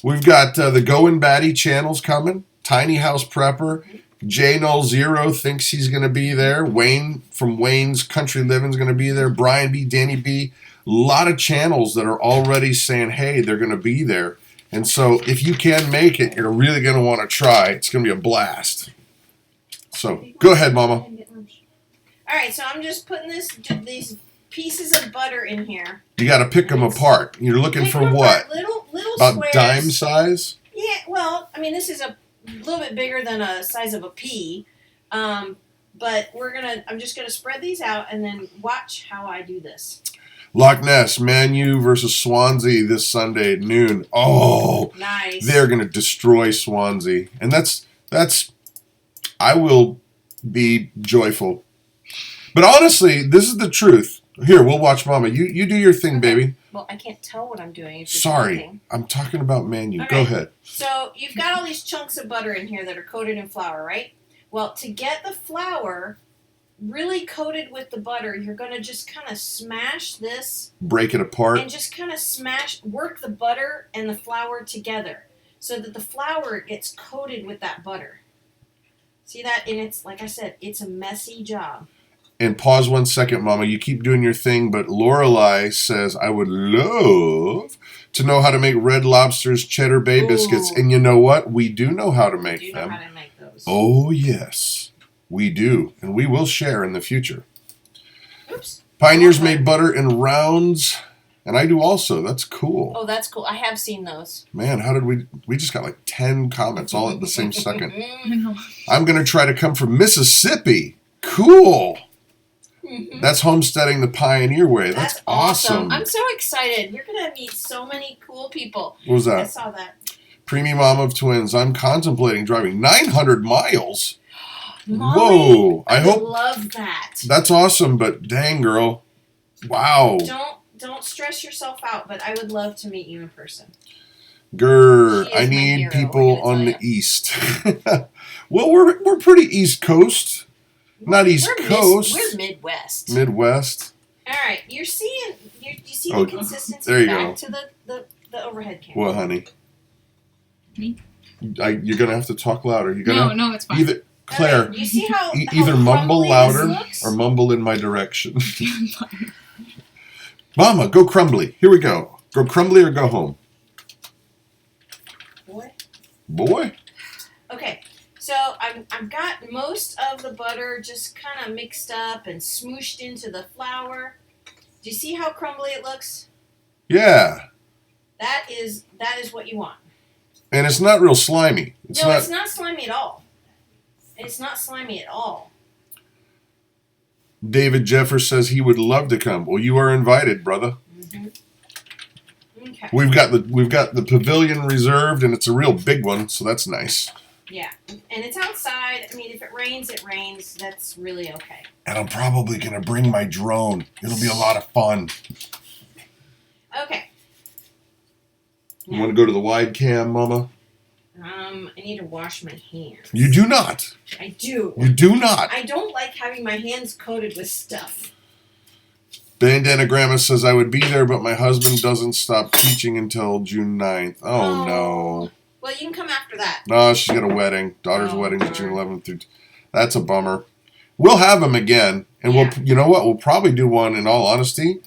we've got the Goin' Batty channels coming. Tiny House Prepper. J0 thinks he's going to be there. Wayne from Wayne's Country Living is going to be there. Brian B, Danny B. A lot of channels that are already saying, hey, they're going to be there. And so if you can make it, you're really going to want to try. It's going to be a blast. So go ahead, Mama. All right, so I'm just putting these pieces of butter in here. You got to pick them apart. You're looking for what? Little about squares. Dime size? Yeah, well, I mean, this is a little bit bigger than a size of a pea. But I'm just gonna spread these out and then watch how I do this. Loch Ness, Man U versus Swansea this Sunday at noon. Oh, nice. They're gonna destroy Swansea, and that's. I will be joyful, but honestly, this is the truth. Here, we'll watch Mama. You do your thing, Okay. baby. Well, I can't tell what I'm doing. Sorry, I'm talking about Man U. Okay. Go ahead. So you've got all these chunks of butter in here that are coated in flour, right? Well, to get the flour really coated with the butter, you're going to just kind of smash this. Break it apart. And just kind of work the butter and the flour together so that the flour gets coated with that butter. See that? And it's, like I said, it's a messy job. And pause 1 second, Mama. You keep doing your thing, but Lorelei says, I would love to know how to make Red Lobster's Cheddar Bay biscuits. And you know what? We do know how to make them. Know how to make those. Oh, yes. We do. And we will share in the future. Oops. Pioneers made butter in rounds. And I do also. That's cool. Oh, that's cool. I have seen those. Man, how did we just got like 10 comments all at the same second. I know. I'm going to try to come from Mississippi. Cool. That's homesteading the pioneer way. That's awesome. I'm so excited. You're going to meet so many cool people. What was that? I saw that. Preemie mom of twins. I'm contemplating driving 900 miles. Molly, Whoa. I hope. love that. That's awesome, but dang, girl. Wow. Don't stress yourself out, but I would love to meet you in person. Grr. She is I my need hero, people I'm gonna on tell the east. Well, we're pretty East Coast. Not East Coast. We're Midwest. Midwest. All right, you see Oh, the consistency there you back go. to the overhead camera. What, honey? Me? You're going to have to talk louder. You're gonna No, it's fine. Either, Claire, Okay, you see how either mumble crumbly louder this looks? or mumble in my direction. Mama, go crumbly. Here we go. Go crumbly or go home. Boy? Okay, so I've got most of the butter just kind of mixed up and smooshed into the flour. Do you see how crumbly it looks? Yeah. That is what you want. And it's not real slimy. It's not slimy at all. It's not slimy at all. David Jeffers says he would love to come. Well, you are invited, brother. Mm-hmm. Okay. We've got the pavilion reserved, and it's a real big one, so that's nice. Yeah, and it's outside. I mean, if it rains, it rains. That's really okay. And I'm probably going to bring my drone. It'll be a lot of fun. Okay. You want to go to the wide cam, Mama? I need to wash my hands. You do not. I do. You do not. I don't like having my hands coated with stuff. Bandana Grandma says I would be there, but my husband doesn't stop teaching until June 9th. Oh, no. Well, you can come after that. No, she's got a wedding. Daughter's wedding is June 11th. That's a bummer. We'll have him again, and we'll. You know what? We'll probably do one. In all honesty,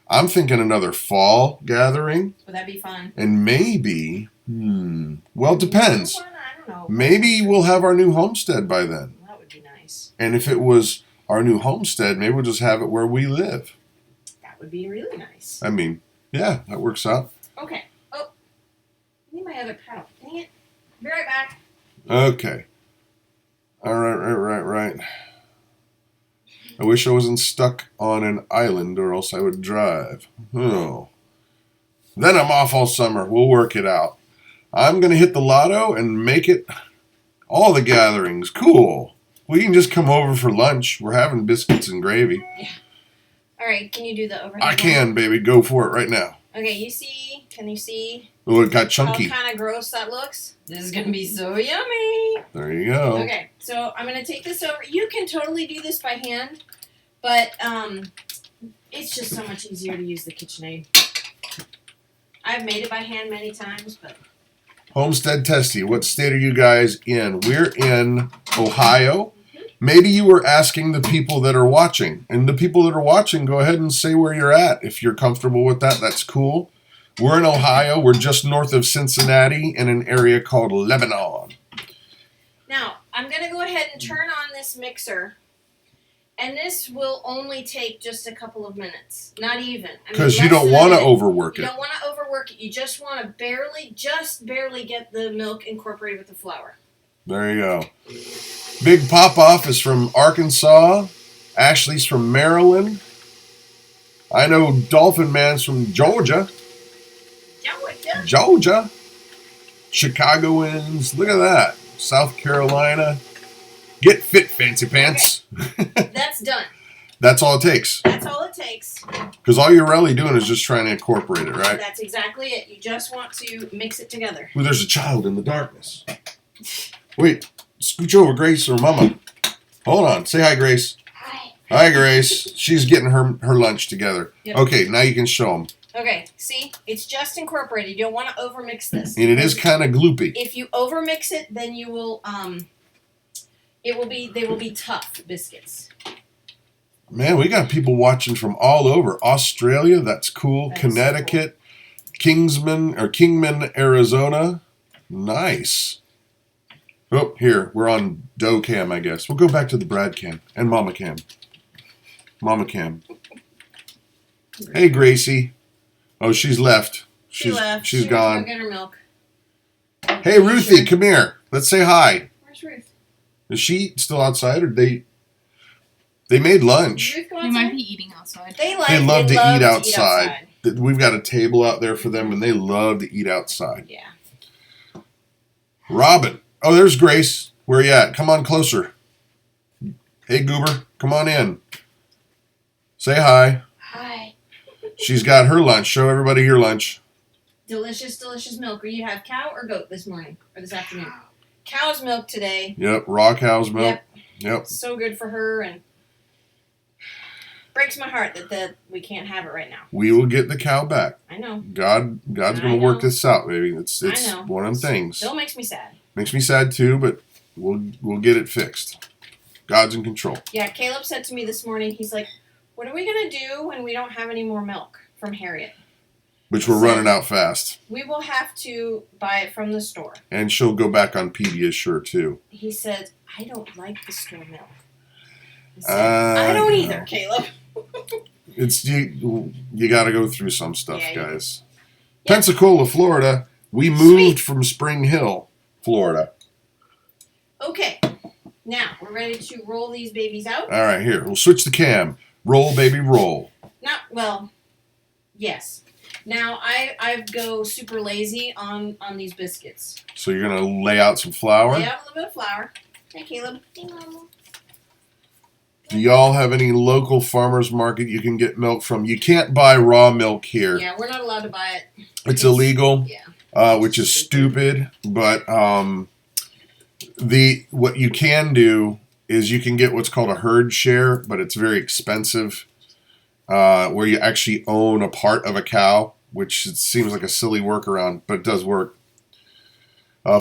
I'm thinking another fall gathering. Would that be fun? And maybe, well, it depends. I don't know. Maybe we'll have our new homestead by then. That would be nice. And if it was our new homestead, maybe we'll just have it where we live. That would be really nice. I mean, yeah, that works out. Okay. Oh, I need my other paddle. Dang it. Be right back. Okay. All right. I wish I wasn't stuck on an island or else I would drive. Oh. Then I'm off all summer. We'll work it out. I'm going to hit the lotto and make it all the gatherings. Cool. We can just come over for lunch. We're having biscuits and gravy. Yeah. All right. Can you do the overhead? I can, baby. Go for it right now. Okay. You see? Can you see? Oh, it got chunky. How kind of gross that looks? This is going to be so yummy. There you go. Okay. So I'm going to take this over. You can totally do this by hand, but it's just so much easier to use the KitchenAid. I've made it by hand many times, but... Homestead Testy, what state are you guys in? We're in Ohio. Maybe you were asking the people that are watching. And the people that are watching, go ahead and say where you're at. If you're comfortable with that, that's cool. We're in Ohio. We're just north of Cincinnati in an area called Lebanon. Now, I'm going to go ahead and turn on this mixer. And this will only take just a couple of minutes. Not even. Because you don't want to overwork it. You don't want to overwork it. You just want to just barely get the milk incorporated with the flour. There you go. Big Pop-Off is from Arkansas. Ashley's from Maryland. I know Dolphin Man's from Georgia. Georgia. Chicagoans. Look at that. South Carolina. Get fit, fancy pants. Okay. That's done. That's all it takes. That's all it takes. Because all you're really doing is just trying to incorporate it, right? That's exactly it. You just want to mix it together. Ooh, there's a child in the darkness. Wait, scooch over, Grace or Mama. Hold on. Say hi, Grace. Hi. Hi, Grace. She's getting her lunch together. Yep. Okay, now you can show them. Okay, see? It's just incorporated. You don't want to overmix this. And it is kind of gloopy. If you overmix it, then you will, they will be tough biscuits. Man, we got people watching from all over. Australia, that's cool. That's Connecticut, so Kingman, Arizona. Nice. Oh, here, we're on Doe Cam, I guess. We'll go back to the Brad Cam and Mama Cam. Mama Cam. Hey, Gracie. Oh, she's left. She's left. She's She gone. went to go get her milk. Hey, Ruthie, come here. Let's say hi. Where's Ruth? Is she still outside, or they made lunch? Ruth go They outside? might be eating outside. They love to eat outside. We've got a table out there for them, and they love to eat outside. Yeah. Robin. Oh, there's Grace. Where you at? Come on closer. Hey, Goober. Come on in. Say hi. Hi. She's got her lunch. Show everybody your lunch. Delicious, delicious milk. Will you have cow or goat this morning or this afternoon? Cow's milk today. Yep, raw cow's milk. Yep. So good for her, and breaks my heart that we can't have it right now. We will get the cow back. I know. God's going to work this out, baby. It's I know. one of them things. Still makes me sad. Makes me sad too, but we'll get it fixed. God's in control. Yeah, Caleb said to me this morning, he's like, what are we going to do when we don't have any more milk from Harriet? Which we're running out fast. We will have to buy it from the store. And she'll go back on Pediasure too. He said, I don't like the store milk. I said, I don't either, Caleb. It's you got to go through some stuff, Yeah, guys. Yep. Pensacola, Florida. We moved from Spring Hill, Florida. Okay. Now, we're ready to roll these babies out. All right, here. We'll switch the cam. Roll, baby, roll. Yes. Now, I go super lazy on these biscuits. So you're going to lay out some flour? Lay out a little bit of flour. Hey, Caleb. Hey, Mama. Do y'all have any local farmers market you can get milk from? You can't buy raw milk here. Yeah, we're not allowed to buy it. It's illegal. Yeah. which is stupid. But what you can do is you can get what's called a herd share, but it's very expensive, where you actually own a part of a cow, which it seems like a silly workaround, but it does work.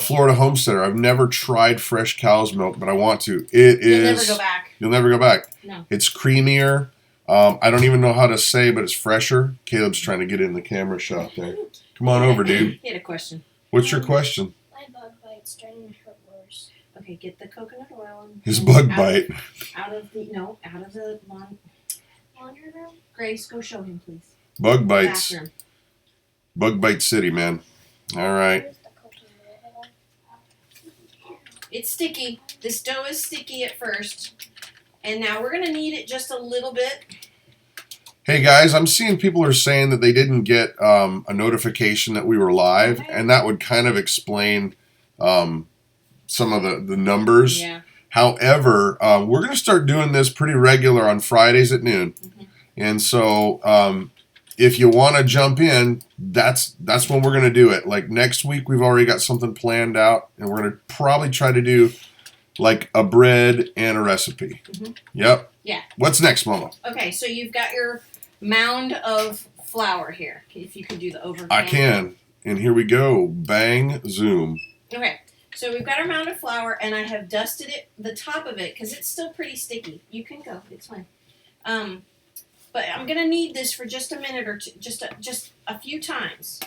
Florida Homesteader. I've never tried fresh cow's milk, but I want to. You'll never go back. You'll never go back. No. It's creamier. I don't even know how to say, but it's fresher. Caleb's trying to get in the camera shot there. Come on over, dude. He had a question. What's your question? My bug bite's starting to hurt worse. Okay, get the coconut oil. His bug bite. Out of the Laundry room? Grace, go show him, please. Bug bites. Bathroom. Bug bite city, man. All right. Where's the coconut oil? It's sticky. This dough is sticky at first. And now we're going to knead it just a little bit. Hey guys, I'm seeing people are saying that they didn't get a notification that we were live, and that would kind of explain some of the numbers. Yeah. However, we're going to start doing this pretty regular on Fridays at noon. Mm-hmm. And so if you want to jump in, that's when we're going to do it. Like next week, we've already got something planned out, and we're going to probably try to do like a bread and a recipe. Mm-hmm. Yep. Yeah. What's next, Mama? Okay, so you've got your mound of flour here. If you could do the over. I can. And here we go. Bang, zoom. Okay, so we've got our mound of flour, and I have dusted the top of it, because it's still pretty sticky. You can go. It's fine. But I'm going to knead this for just a minute or two, just a few times.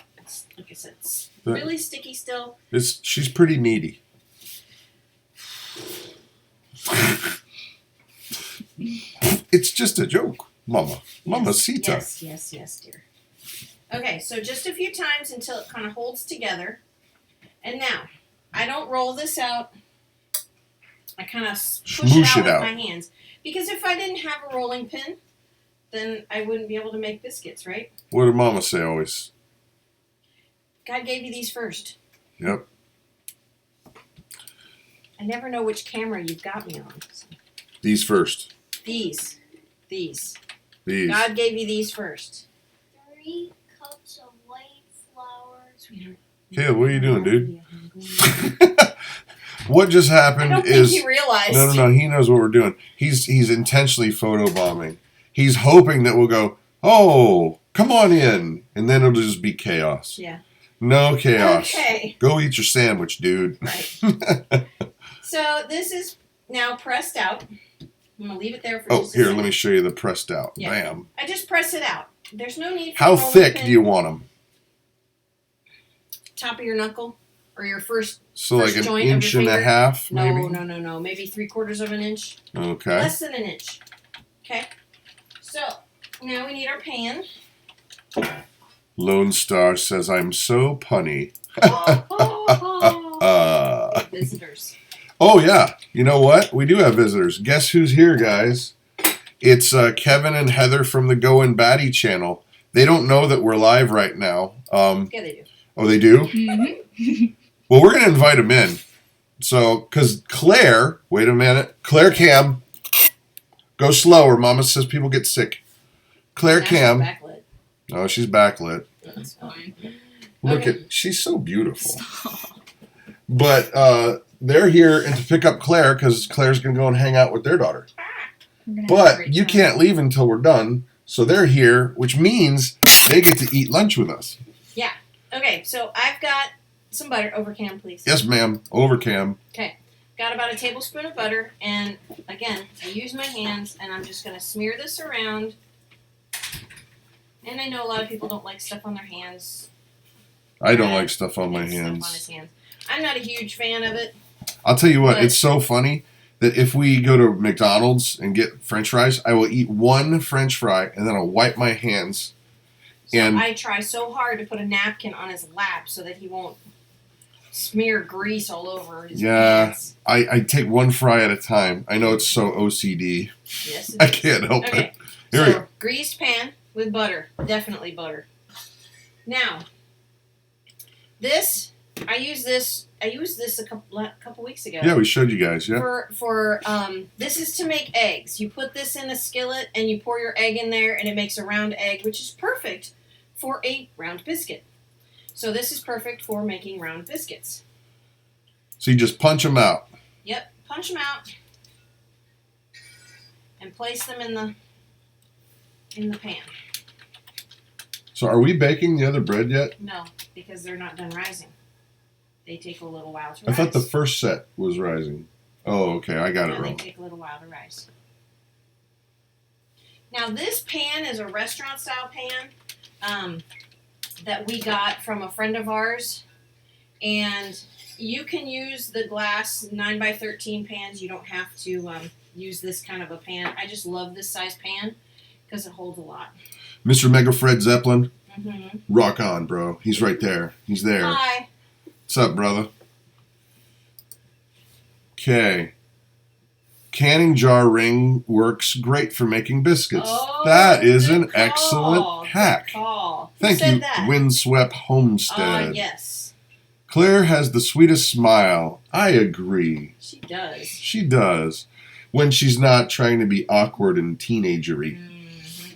Like I said, it's really sticky still. She's pretty needy. It's just a joke, Mama. Mamacita. Yes, dear. Okay, so just a few times until it kind of holds together. And now, I don't roll this out. I kind of push it out with my hands. Because if I didn't have a rolling pin, then I wouldn't be able to make biscuits, right? What did Mama say always? God gave you these first. Yep. I never know which camera you've got me on. So. These first. These. These. God gave you these first. 3 cups of white flour. Sweetheart. Caleb, what are you doing, dude? What just happened I don't is think he realized. No. He knows what we're doing. He's intentionally photobombing. He's hoping that we'll go, oh, come on in, and then it'll just be chaos. Yeah. No chaos. Okay. Go eat your sandwich, dude. Right. So this is now pressed out. I'm going to leave it there for just a here, second. let me show you the pressed out. Yeah. Bam. I just press it out. There's no need for How a rolling thick pin. do you want them? Top of your knuckle? Or your first So like an joint of inch your and a finger? half, maybe? No. Maybe 3/4 of an inch. Okay. Less than an inch. Okay. So now we need our pan. Lone Star says, I'm so punny. Visitors. Oh, yeah. You know what? We do have visitors. Guess who's here, guys? It's Kevin and Heather from the Goin' Batty channel. They don't know that we're live right now. Yeah, they do. Oh, they do? Mm-hmm. Well, we're going to invite them in. So, because Claire, wait a minute. Claire Cam, go slower. Mama says people get sick. Claire Now Cam. she's backlit. Oh, she's backlit. That's fine. Look Okay. she's so beautiful. But they're here and to pick up Claire because Claire's going to go and hang out with their daughter. We're gonna have a But great you time. can't leave until we're done. So they're here, which means they get to eat lunch with us. Yeah. Okay, so I've got some butter. Over cam, please. Yes, ma'am. Over cam. Okay. Got about a tablespoon of butter. And again, I use my hands and I'm just going to smear this around. And I know a lot of people don't like stuff on their hands. I don't like stuff on my And stuff on hands. his hands. I'm not a huge fan of it. I'll tell you what, But- it's so funny that if we go to McDonald's and get French fries, I will eat one French fry and then I'll wipe my hands. So And I try so hard to put a napkin on his lap so that he won't smear grease all over his pants. I take one fry at a time. I know it's so OCD. Yes, it I is. can't help Okay. it. Here we go. Greased pan with butter. Definitely butter. Now, I used this a couple weeks ago. Yeah, we showed you guys, yeah. For this is to make eggs. You put this in a skillet and you pour your egg in there and it makes a round egg, which is perfect for a round biscuit. So this is perfect for making round biscuits. So you just punch them out. Yep, punch them out and place them in the pan. So are we baking the other bread yet? No, because they're not done rising. They take a little while to I rise. thought the first set was rising. Oh, okay. I got it They wrong. take a little while to rise. Now this pan is a restaurant style pan that we got from a friend of ours, and you can use the glass 9x13 pans. You don't have to use this kind of a pan. I just love this size pan because it holds a lot. Mr. Mega Fred Zeppelin, Mm-hmm. rock on, bro. He's right there. He's there. Hi. What's up, brother? Okay. Canning jar ring works great for making biscuits. Oh, that is good an call. excellent hack. Good call. Who Thank said you, that? Windswept Homestead. Yes. Claire has the sweetest smile. I agree. She does. She does. When she's not trying to be awkward and teenagery. Mm-hmm.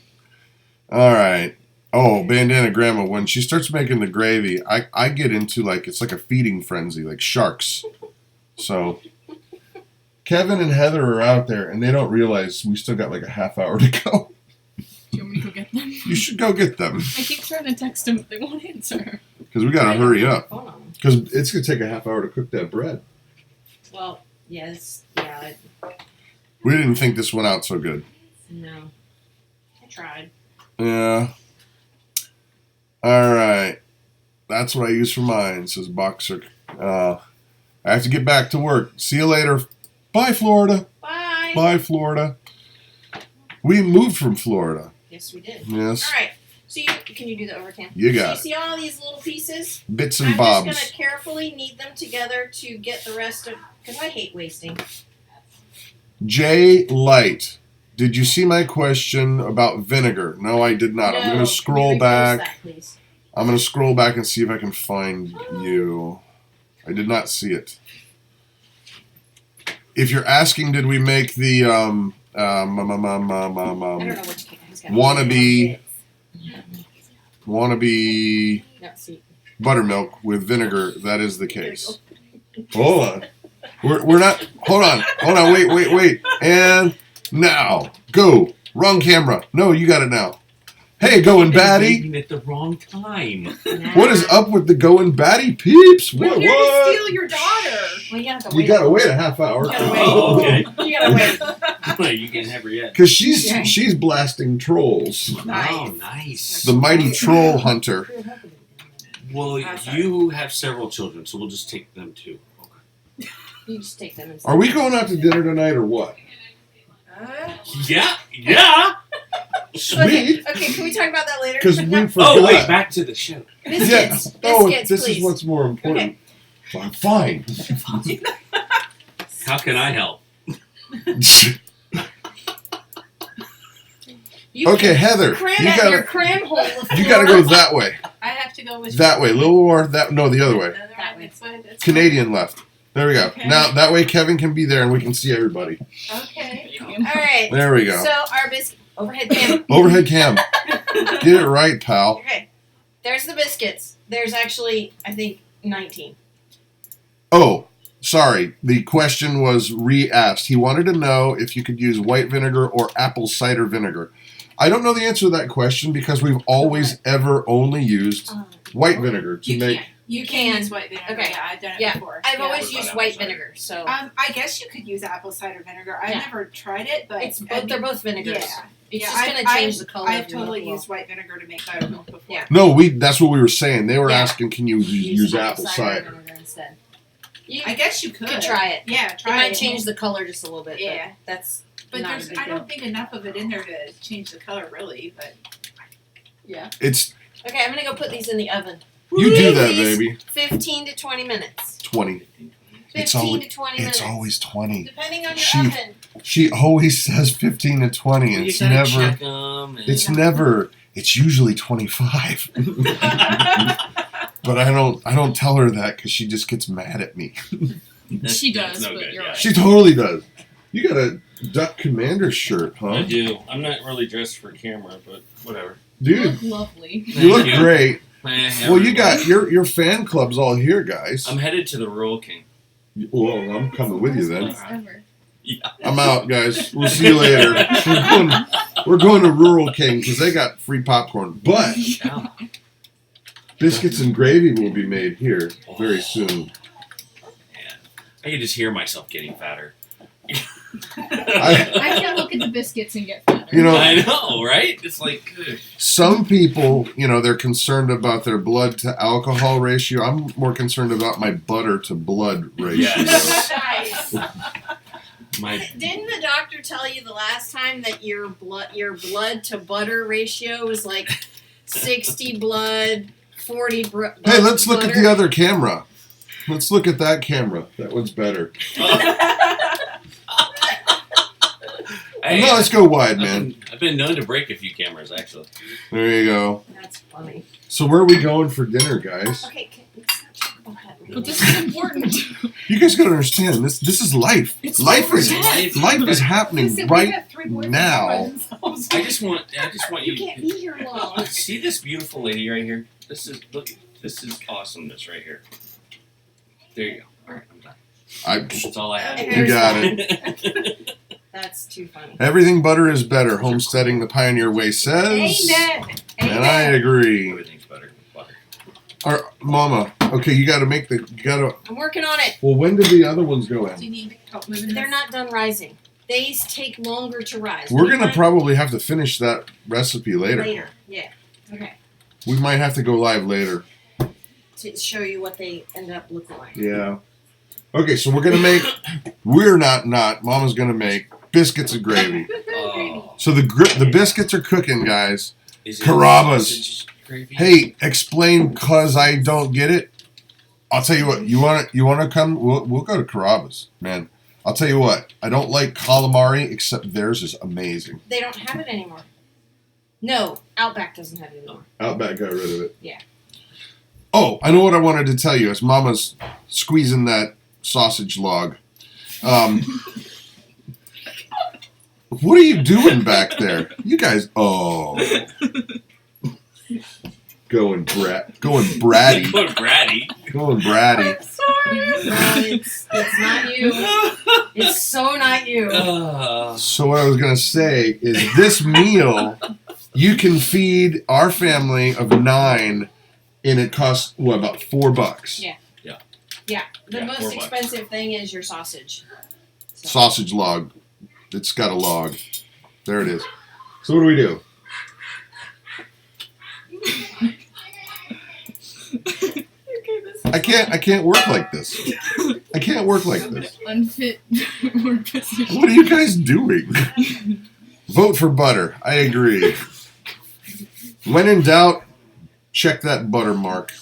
All right. Oh, Bandana Grandma, when she starts making the gravy, I get into it's like a feeding frenzy, like sharks. So, Kevin and Heather are out there, and they don't realize we still got like a half hour to go. Do you want me to go get them? You should go get them. I keep trying to text them, but they won't answer. Because we got to hurry up. Hold on. Because it's going to take a half hour to cook that bread. Well, yes. Yeah. We didn't think this went out so good. No. I tried. Yeah. All right. That's what I use for mine, says Boxer. I have to get back to work. See you later. Bye, Florida. Bye. Bye, Florida. We moved from Florida. Yes, we did. Yes. All right. So can you do the overcam? You got So you see all these little pieces? Bits and I'm bobs. just going to carefully knead them together to get the rest of, because I hate wasting. J Light. Did you see my question about vinegar? No, I did not. I'm going to scroll back. That, please? I'm going to scroll back and see if I can find you. I did not see it. If you're asking, did we make the I don't know which cake. wannabe No, see. buttermilk with vinegar? That is the case. Hold on. We're not. Hold on. Wait. And now go. Wrong camera. No, you got it now. Hey, going baddie. At the wrong time. What is up with the going baddie peeps? We're What? here to steal your daughter. Well, You gotta wait a half hour. You gotta wait. Oh, okay. You gotta wait. You can't have her yet. Because she's blasting trolls. Nice. Oh, nice. The mighty troll hunter. Well, you have several children, so we'll just take them too. Okay. You just take them and Are we going out to dinner tonight or what? Yeah. Sweet. Okay, can we talk about that later? Because we forgot. Oh, wait, back to the show. Biscuits. Oh, Biscuits, this please. is what's more important. I'm fine. How can I help? You Okay, Heather. cram You at your gotta cram hole. you gotta go that way. I have to go with That way. A little more. No, the other way. That way. That's Canadian left. There we go. Okay. Now that way Kevin can be there and we can see everybody. Okay. All right. There we go. So our biscuit overhead cam. Overhead cam. Get it right, pal. Okay. There's the biscuits. There's actually, I think, 19. Oh, sorry. The question was re-asked. He wanted to know if you could use white vinegar or apple cider vinegar. I don't know the answer to that question because we've always ever only used white vinegar to make. You can. can use white vinegar. Okay. Yeah, I've done it Yeah. before. I've Yeah. always used white vinegar, so I guess you could use apple cider vinegar. I've Yeah. never tried it, but it's both. They're both vinegars. Yeah. It's Yeah, just going to change the color. I've of your totally milk used white vinegar to make buttermilk before. Yeah. No, that's what we were saying. They were Yeah. asking, can you use apple cider? vinegar instead. You I guess you could. try it. Yeah, It try might it. change the color just a little bit. Yeah. But that's But not there's, a big I deal. don't think enough of it in there to change the color, really. But Yeah. It's Okay, I'm going to go put these in the oven. you do that, Please. baby. 15 to 20 minutes. 20. 15 to 20 minutes. It's always 20. Depending on your She- oven. She always says 15 to 20. You It's gotta never. check 'em and- It's never. It's usually 25. But I don't tell her that because she just gets mad at me. She That's does, no but good, you're yeah. right. She totally does. You got a Duck Commander shirt, huh? I do. I'm not really dressed for camera, but whatever. You Dude, look lovely. you look great. Well, you got your fan club's all here, guys. I'm headed to the Rural King. Well, I'm coming with you then. Best ever. Yeah. I'm out, guys. We'll see you later. We're going to Rural King because they got free popcorn. But Yeah. biscuits and gravy will be made here very soon. Man, I can just hear myself getting fatter. I can't look at the biscuits and get fatter. You know, I know, right? It's like, ugh. some people, they're concerned about their blood to alcohol ratio. I'm more concerned about my butter to blood ratio. Yes. Nice. My Didn't the doctor tell you the last time that your blood to butter ratio was like 60 blood, 40 Hey, let's look at butter? the other camera. Let's look at that camera. That one's better. Hey, No, let's go wide, man. I've been known to break a few cameras, actually. There you go. That's funny. So where are we going for dinner, guys? Okay, let's not talk about that. But this is important. You guys gotta understand this. This is life. It's Life is life. life is happening Listen, we right got 3 boys now. by themselves. I just want You you. can't be here long. See this beautiful lady right here? This is awesomeness right here. There you go. All right, I'm done. That's all I have. You got it. That's too funny. Everything butter is better. Homesteading the Pioneer Way says. Amen. And I agree. Everything's better with butter. Mama, okay, you gotta I'm working on it. well, when did the other ones go Do in? you need help moving They're this? not done rising. They take longer to rise. We're We gonna might- probably have to finish that recipe later. Later, yeah. Okay. We might have to go live later. To show you what they end up looking like. Yeah. Okay, so Mama's gonna make biscuits and gravy. Oh, So the biscuits are cooking, guys. is it Carrabba's. sausage gravy? Hey, explain cause I don't get it. I'll tell you what. You wanna come? We'll go to Carrabba's, man. I'll tell you what. I don't like calamari, except theirs is amazing. They don't have it anymore. No, Outback doesn't have it anymore. Outback got rid of it. Yeah. Oh, I know what I wanted to tell you. As Mama's squeezing that sausage log. What are you doing back there? You guys. Oh. Going bratty. Going bratty. Going bratty. No, it's not you. It's so not you. So what I was gonna say is this meal you can feed our family of 9 and it costs about $4. Yeah. The Yeah, most $4. expensive thing is your sausage. So- Sausage log. It's got a log. There it is. So what do we do? I can't work like this. I can't work like this. Unfit work position. What are you guys doing? Vote for butter. I agree. When in doubt, check that butter mark.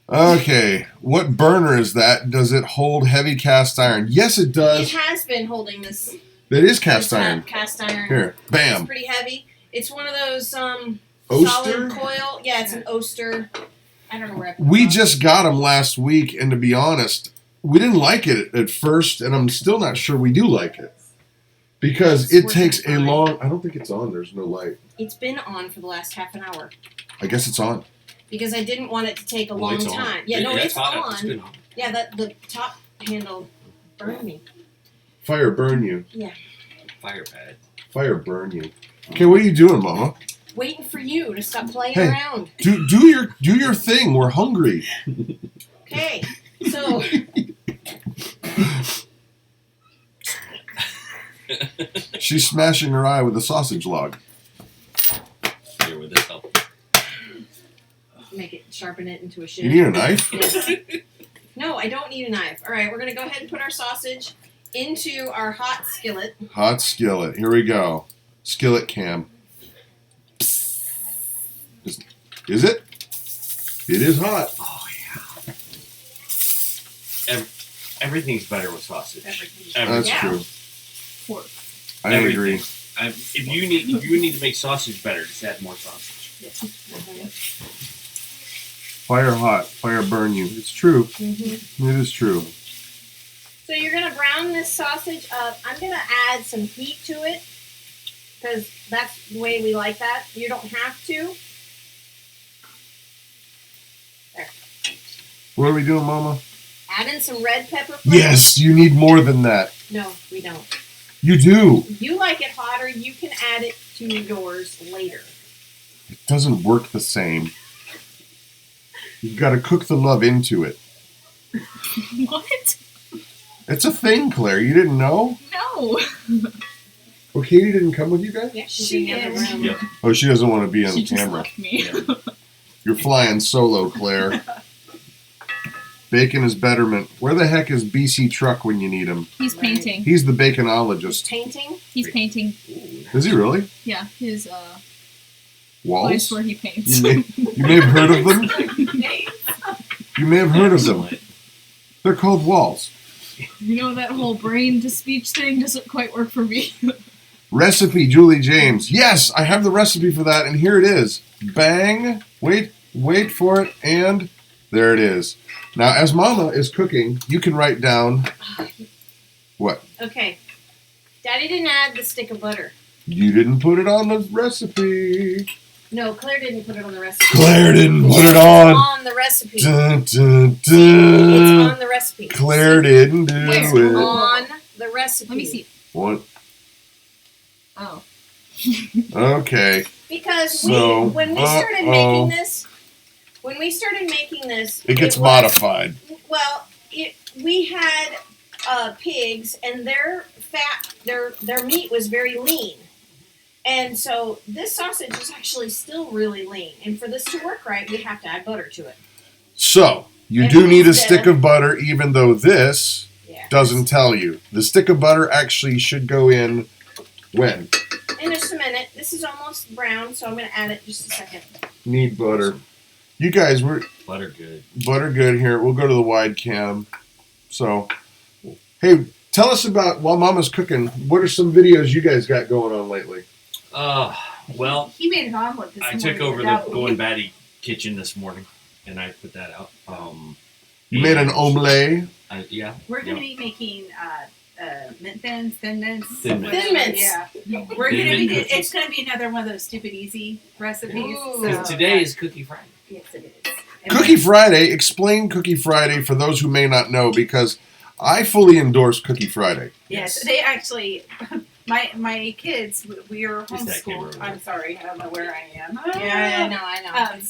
Okay, what burner is that? Does it hold heavy cast iron? Yes, it It does. has been holding this. It is cast this iron. Cast iron. Here, It's bam. pretty heavy. It's one of those Oster? solid coil. Yeah, it's an Oster. I don't know where I put We it. just got them last week, and to be honest, we didn't like it at first, and I'm still not sure we do like it. Because It's it working takes a fine. long... I don't think it's on. There's no light. It's been on for the last half an hour I guess it's on. because I didn't want it to take a Well, long it's on. time. Yeah, no, That's it's hot. on. It's been on. Yeah, the top handle burned me. Fire burn you. Fire pad. Fire burn you. Okay, what are you doing, Mama? Waiting for you to stop playing Hey. around. Do your thing. We're hungry. Okay, so She's smashing her eye with a sausage log. Here with this help. make it, sharpen it into a You shiv. need a knife? Yes. No, I don't need a knife. All right, we're gonna go ahead and put our sausage into our hot skillet. Hot skillet. Here we go. Skillet cam. Is it? It is hot. Oh yeah. Everything's better with sausage. Everything. That's Yeah. true. Pork. I Everything. agree. If you need to make sausage better, just add more sausage. Fire hot. Fire burn you. It's true. Mm-hmm. It is true. So you're gonna brown this sausage up. I'm gonna add some heat to it because that's the way we like that. You don't have to. What are we doing, Mama? Add in some red pepper flakes. Yes, you need more than that. No, we don't. You do. You like it hotter, you can add it to yours later. It doesn't work the same. You've got to cook the love into it. What? It's a thing, Claire. You didn't know? No. Oh, Katie didn't come with you guys? Yeah, she's She in the other is. room. Yep. Oh, she doesn't want to be on She the just camera. left me. You're flying solo, Claire. Bacon is betterment. Where the heck is BC Truck when you need him? He's painting. He's the baconologist. Painting? He's painting. Is he really? Yeah, his place Walls? where he paints. You may have heard of them. You may have heard of them. Excellent. They're called walls. You know, that whole brain to speech thing doesn't quite work for me. Recipe, Julie James. Yes, I have the recipe for that, and here it is. Bang. Wait for it, and there it is. Now, as Mama is cooking, you can write down what? Okay. Daddy didn't add the stick of butter. You didn't put it on the recipe. No, Claire didn't put it on the recipe. Claire didn't put it It's on. on the recipe. Dun, dun, It's dun. on the recipe. Claire didn't do It's it. on the recipe. Let me see. What? Oh. Okay. Because So, when we started making this, It gets was- modified. Well, we had pigs, and their fat, their meat was very lean, and so this sausage is actually still really lean. And for this to work right, we have to add butter to it. So, you And do need a instead- stick of butter, even though this Yeah. doesn't tell you. The stick of butter actually should go in when? In just a minute. This is almost brown, so I'm going to add it just a second. Need butter. You guys, we're Butter good. butter good here. We'll go to the wide cam. So, hey, tell us about, while Mama's cooking, what are some videos you guys got going on lately? Well, He made an omelet this I morning. took over the without- Going Batty kitchen this morning, and I put that out. You made an and- omelette. Yeah. We're going to Yep. be making mint thins, thin mints. Thin mints. Thin mints. Yeah. We're Thin going to be. mint cookies. It's going to be another one of those stupid easy recipes. Ooh. Because today is Cookie Friday. Yes, it is. And Cookie Friday, explain Cookie Friday for those who may not know, because I fully endorse Cookie Friday. Yes, they actually. My kids, we are Just that camera homeschooled. over I'm sorry, I don't know where I am. Yeah, I know.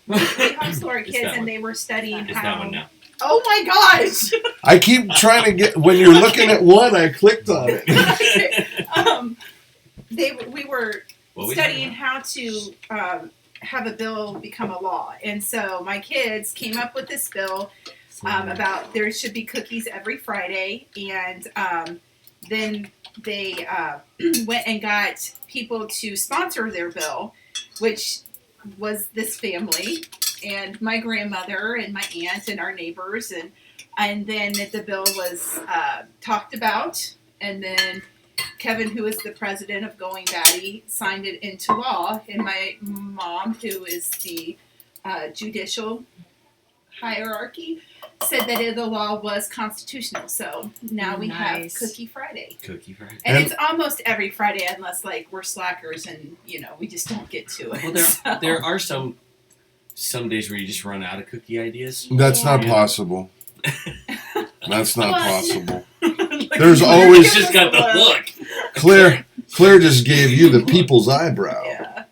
We homeschool our It's kids, that and one. they were studying It's how. that one now. Oh my gosh! I keep trying to get, when you're looking at one, I clicked on it. We were What we studying talking how to have a bill become a law, and so my kids came up with this bill about there should be cookies every Friday, and then they went and got people to sponsor their bill, which was this family and my grandmother and my aunt and our neighbors, and then the bill was talked about, and then Kevin, who is the president of Going Batty, signed it into law, and my mom, who is the judicial hierarchy, said that the law was constitutional. So now we have Nice. Cookie Friday. Cookie Friday. And And- it's almost every Friday, unless like we're slackers and we just don't get to it. Well, So- there are some days where you just run out of cookie ideas. That's not Yeah. possible. That's not Well, possible. Like, There's you always- He's just got the look. Claire just gave you the people's eyebrow. Yeah.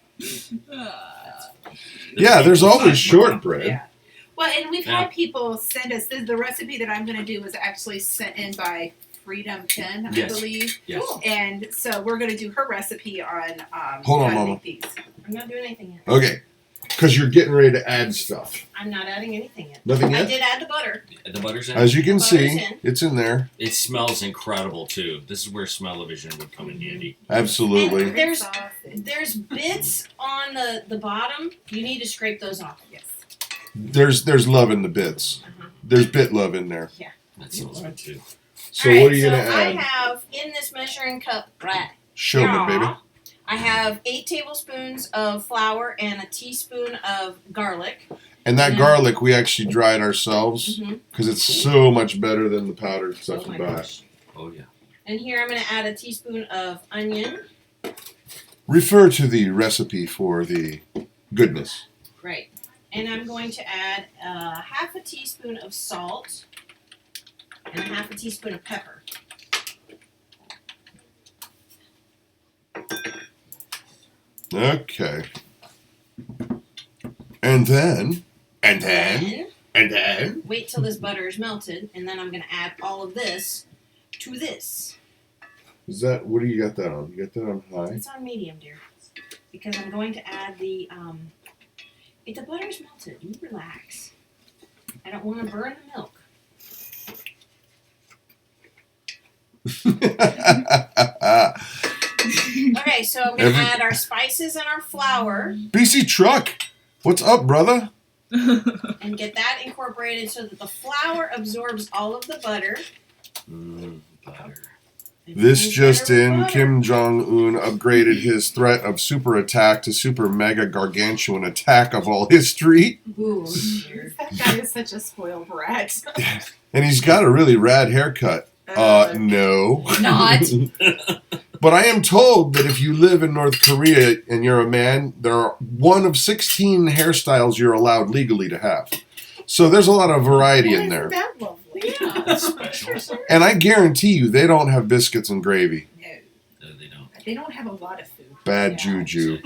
Yeah, there's always shortbread. Yeah. Well, and we've Yeah. had people send us the recipe that I'm going to do was actually sent in by Freedom 10, I Yes. believe. Yes. And so we're going to do her recipe on Hold on, how to Mama. make these. I'm not doing anything yet. Okay, because you're getting ready to add stuff. I'm not adding anything yet. Nothing I yet? did add the butter. The butter's in. As you can Butter's see, in. it's in there. It smells incredible too. This is where smell-o-vision would come in handy. Absolutely. And there's- Sauce and- There's bits on the bottom. You need to scrape those off. yes. There's love in the bits. Uh-huh. There's bit love in there. That smells good too. So All right, what are you so gonna I add? have in this measuring cup. Right. Show me, baby. I have 8 tablespoons of flour and a teaspoon of garlic. And that Yeah. garlic we actually dried ourselves Mm-hmm. because it's so much better than the powdered stuff Oh you my buy. gosh. Oh yeah. And here I'm going to add a teaspoon of onion. Refer to the recipe for the goodness. Right. And I'm going to add half a teaspoon of salt and half a teaspoon of pepper. Okay. And then wait till this butter is melted, and then I'm going to add all of this to this. is that, what do you got that on? You got that on high? It's on medium, dear, because I'm going to add the if the butter is melted, you relax. I don't want to burn the milk. Okay, so I'm going to add our spices and our flour BC Truck, what's up, brother? and get that incorporated so that the flour absorbs all of the butter. Butter. This just in, Butter. Kim Jong-un upgraded his threat of super attack to super mega gargantuan attack of all history. Ooh, dear. That guy is such a spoiled brat. And he's got a really rad haircut. No. Not. But I am told that if you live in North Korea and you're a man, there are one of 16 hairstyles you're allowed legally to have. So there's a lot of variety in there. That lovely. Yeah. That's special. And I guarantee you, they don't have biscuits and gravy. No, No, they don't. they don't have a lot of food. Bad Yeah. juju.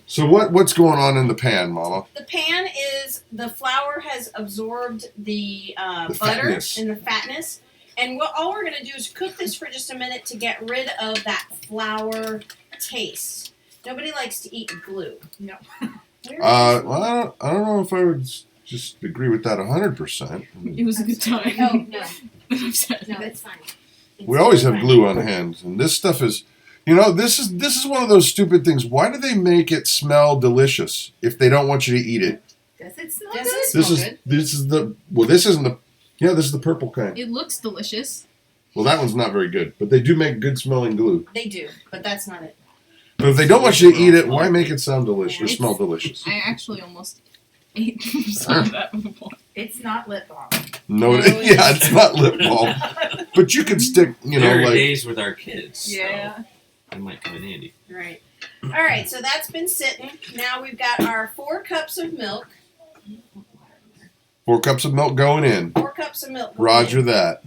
So what's going on in the pan, Mama? The pan is, the flour has absorbed the The butter fatness. and the fatness. And all we're going to do is cook this for just a minute to get rid of that flour taste. Nobody likes to eat glue. No. Well, I don't know if I would just agree with that 100%. It was a good time. Oh, no. I'm sorry. No, it's fine. We always have glue on hand, and this stuff is, this is one of those stupid things. Why do they make it smell delicious if they don't want you to eat it? Does it smell Does good? it This smell is good? this is the well. This isn't the this is the purple kind. It looks delicious. Well, that one's not very good, but they do make good smelling glue. They do, but that's not it. But if they don't want you to eat it, why make it sound delicious or It's- smell delicious? I actually almost ate some of that before. It's not lip balm. No, No, yeah, it's not lip balm, but you could stick, There are like days with our kids. So Yeah. that might come in handy. Right. All right, so that's been sitting. Now we've got our 4 cups of milk. 4 cups of milk going in. 4 cups of milk. going Roger in. that.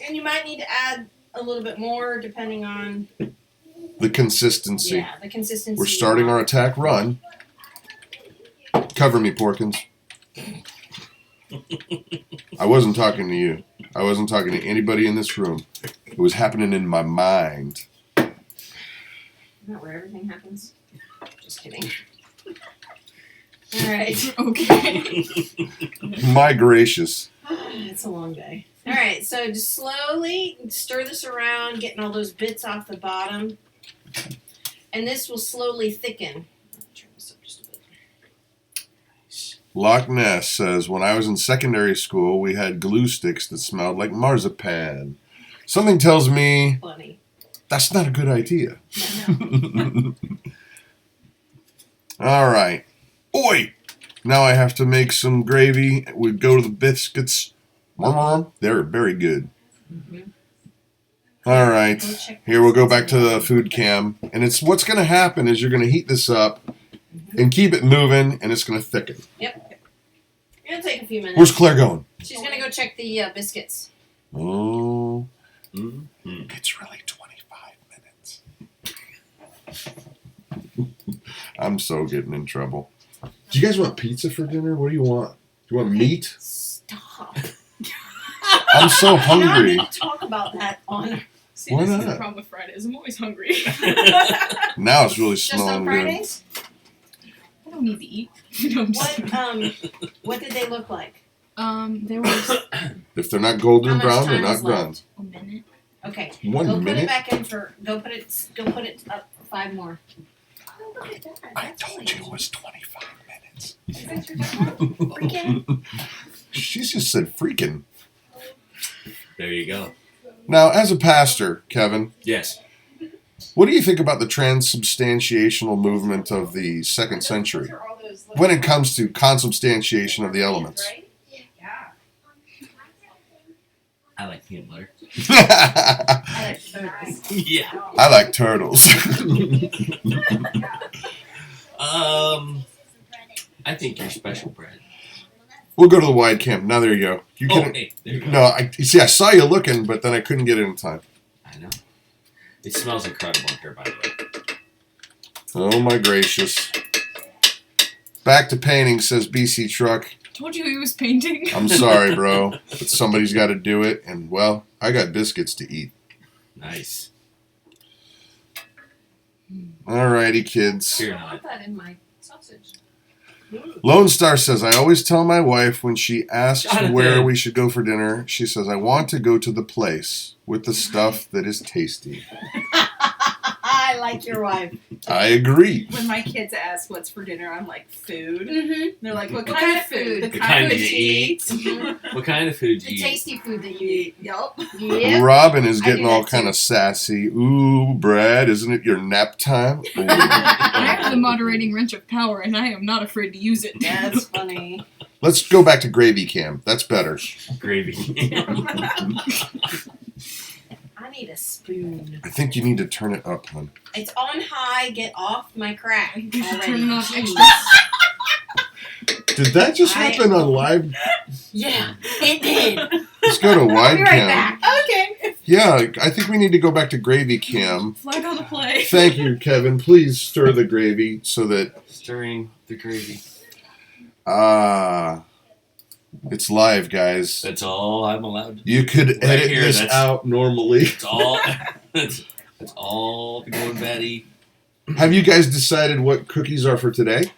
And you might need to add a little bit more depending on The consistency. the consistency. We're starting our attack run. Cover me, Porkins. I wasn't talking to you. I wasn't talking to anybody in this room. It was happening in my mind. Isn't that where everything happens? Just kidding. All right. Okay. My gracious. It's a long day. All right, so just slowly stir this around, getting all those bits off the bottom. And this will slowly thicken. I'll turn this up just a bit. Loch Ness says, when I was in secondary school, we had glue sticks that smelled like marzipan. Something tells me Funny. that's not a good idea. No. All right. Oi! Now I have to make some gravy. We go to the biscuits. They're very good. Mhm. All right. Go check Here we'll go this back to the food cam. And it's what's going to happen is you're going to heat this up and keep it moving, and it's going to thicken. Yep. It'll take a few minutes. Where's Claire going? She's going to go check the biscuits. Oh, Mm-hmm. it's really 25 minutes. I'm so getting in trouble. Do you guys want pizza for dinner? What do you want? Do you want meat? Stop. I'm so I hungry. don't need to talk about that on See, Why this is the not? problem with Fridays. I'm always hungry. Now it's really just on smelling good. Fridays. I don't need to eat. No, I'm just What did they look like? there was If they're not golden How much brown, they're time not is done. left? a minute. Okay. 1 Go put minute? it back in for. Go put it up 5 more. Oh, look at that. I That's told really you it was 25 minutes. Is that your time? Freaking. She's just said freaking. There you go. Now, as a pastor, Kevin, Yes. what do you think about the transubstantiational movement of the 2nd century when it comes to consubstantiation of the elements? Yeah. I like peanut butter. I like turtles. Yeah. I like turtles. I think you're special, Brad. We'll go to the wide cam. Now there you go. You Oh, can. hey, there you go. No, you see, I saw you looking, but then I couldn't get it in time. I know. It smells incredible in here, by the way. Oh my gracious. Back to painting, says BC Truck. Told you he was painting. I'm sorry, bro, but somebody's got to do it, and well, I got biscuits to eat. Nice. Alrighty, kids. Here, I put that in my sausage. Lone Star says, I always tell my wife when she asks Jonathan. where we should go for dinner, she says, I want to go to the place with the stuff that is tasty. I like your wife. I agree. When my kids ask what's for dinner, I'm like, food. Mm-hmm. They're like, what What kind kind of of food? food? The kind kind you you eat. eat. What kind of food do The you eat? tasty food that you eat. Yup. Yep. Robin is I getting do all that kind too. of sassy. Ooh, Brad, isn't it your nap time? Ooh. I have the moderating wrench of power, and I am not afraid to use it. That's funny. Let's go back to gravy cam. That's better. Gravy. I need a spoon. I think you need to turn it up, hon. It's on high. Get off my crack Turn already. it off Jeez. extra. Did that just I- happen on live? Yeah, it did. Let's go to I'll wide be right cam. back. Okay. Yeah, I think we need to go back to gravy cam. Flag on the play. Thank you, Kevin. Please stir the gravy so that Stirring the gravy. it's live, guys. That's all I'm allowed to do. You could Right edit here, this that's- out normally. It's all. It's all going Betty. Have you guys decided what cookies are for today?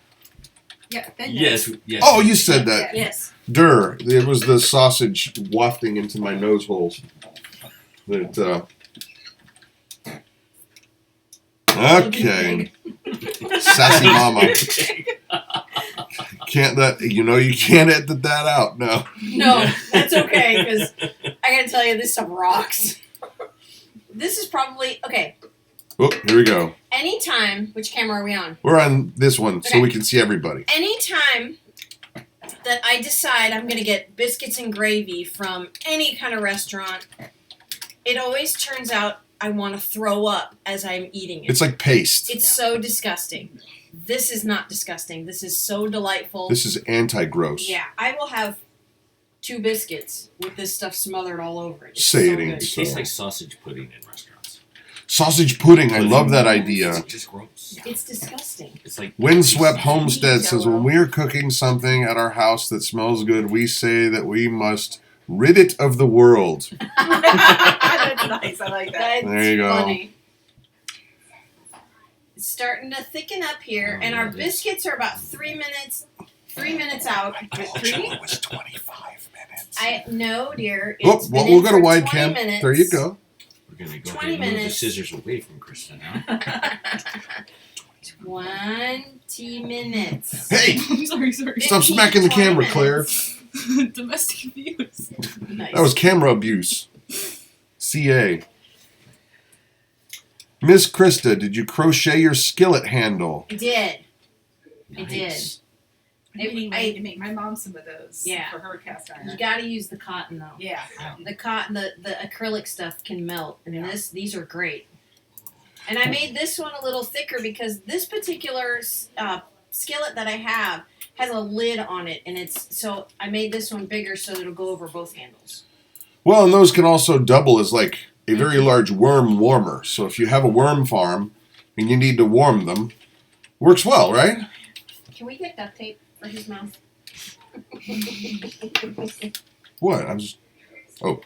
Yeah. Then Yes. Yes. Oh, you said that. Yes. Durr. It was the sausage wafting into my nose holes. That, okay. Sassy mama. Can't that, you can't edit that out, no. No, that's okay, because I gotta tell you, this stuff rocks. This is probably, okay, Oh, here we go. anytime, which camera are we on? We're on this one so Okay. we can see everybody. Anytime that I decide I'm gonna get biscuits and gravy from any kind of restaurant, it always turns out I want to throw up as I'm eating it. It's like paste. It's so disgusting. This is not disgusting. This is so delightful. This is anti-gross. Yeah, I will have 2 biscuits with this stuff smothered all over it. It's Say so it ain't good. It so. tastes like sausage pudding in restaurants. Sausage pudding, I love that idea. It's just gross. It's disgusting. It's like Windswept Homestead says, Jello. when we're cooking something at our house that smells good, we say that we must rid it of the world. That's nice. I like that. That's There you go. funny. It's starting to thicken up here, Oh, and our yeah, it is. biscuits are about 3 minutes out. I told 3? you it was 25 minutes. I no, dear. Oh, It's well, been we'll in go to for wide 20 cam. minutes. There you go. We're gonna go 20 ahead and move the minutes. scissors away from Krista now. 20 minutes. Hey, I'm sorry. stop smacking the 20 camera, Claire. minutes. Domestic abuse. Nice. That was camera abuse. CA. Miss Krista, did you crochet your skillet handle? I did. I Nice. I make my mom some of those. Yeah. For her cast iron. You got to use the cotton though. Yeah. The cotton, the acrylic stuff can melt, and Yeah. these are great. And I made this one a little thicker because this particular skillet that I have has a lid on it, and so I made this one bigger so it'll go over both handles. Well, and those can also double as like a very large worm warmer. So if you have a worm farm and you need to warm them, works well, right? Can we get duct tape for his mouth? What? I'm just. Oh.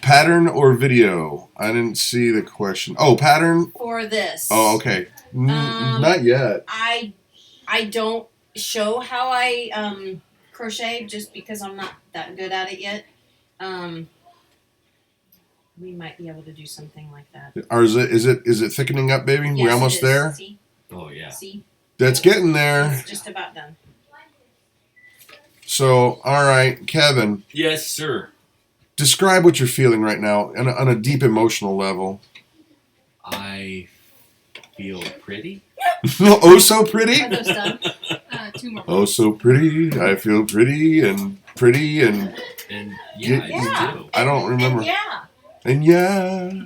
Pattern or video? I didn't see the question. Oh, pattern? For this. Oh, okay. Not yet. I don't show how I crochet just because I'm not that good at it yet. We might be able to do something like that. Or is it thickening up, baby? Yes, We're it almost is. there. See? Oh yeah. See? That's getting there. It's just about done. So, all right, Kevin, Yes, sir. describe what you're feeling right now on a deep emotional level. I feel pretty. Oh, so pretty. Are those done? 2 more. Oh, so pretty. I feel pretty and And yeah, Yeah. I do. I don't remember. And yeah. And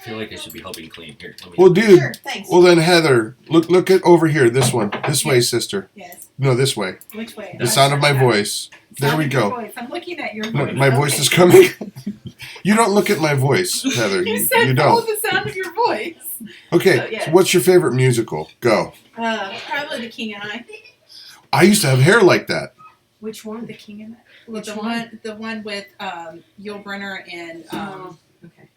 yeah. feel like I should be helping clean here. Let me Well, dude. Sure, thanks. Well, then, Heather, look at over here. This one. This way, sister. Yes. No, this way. Which way? The sound of my voice. There Sound we of your go. voice. I'm looking at your No, voice. my voice Okay. is coming. You don't look at my voice, Heather. You said you follow don't. the sound of your voice. Okay, So, yes. so what's your favorite musical? Go. Probably The King and I. I used to have hair like that. Which one? The King and I. Well, Which the one? the one with Yul Brynner and. Okay.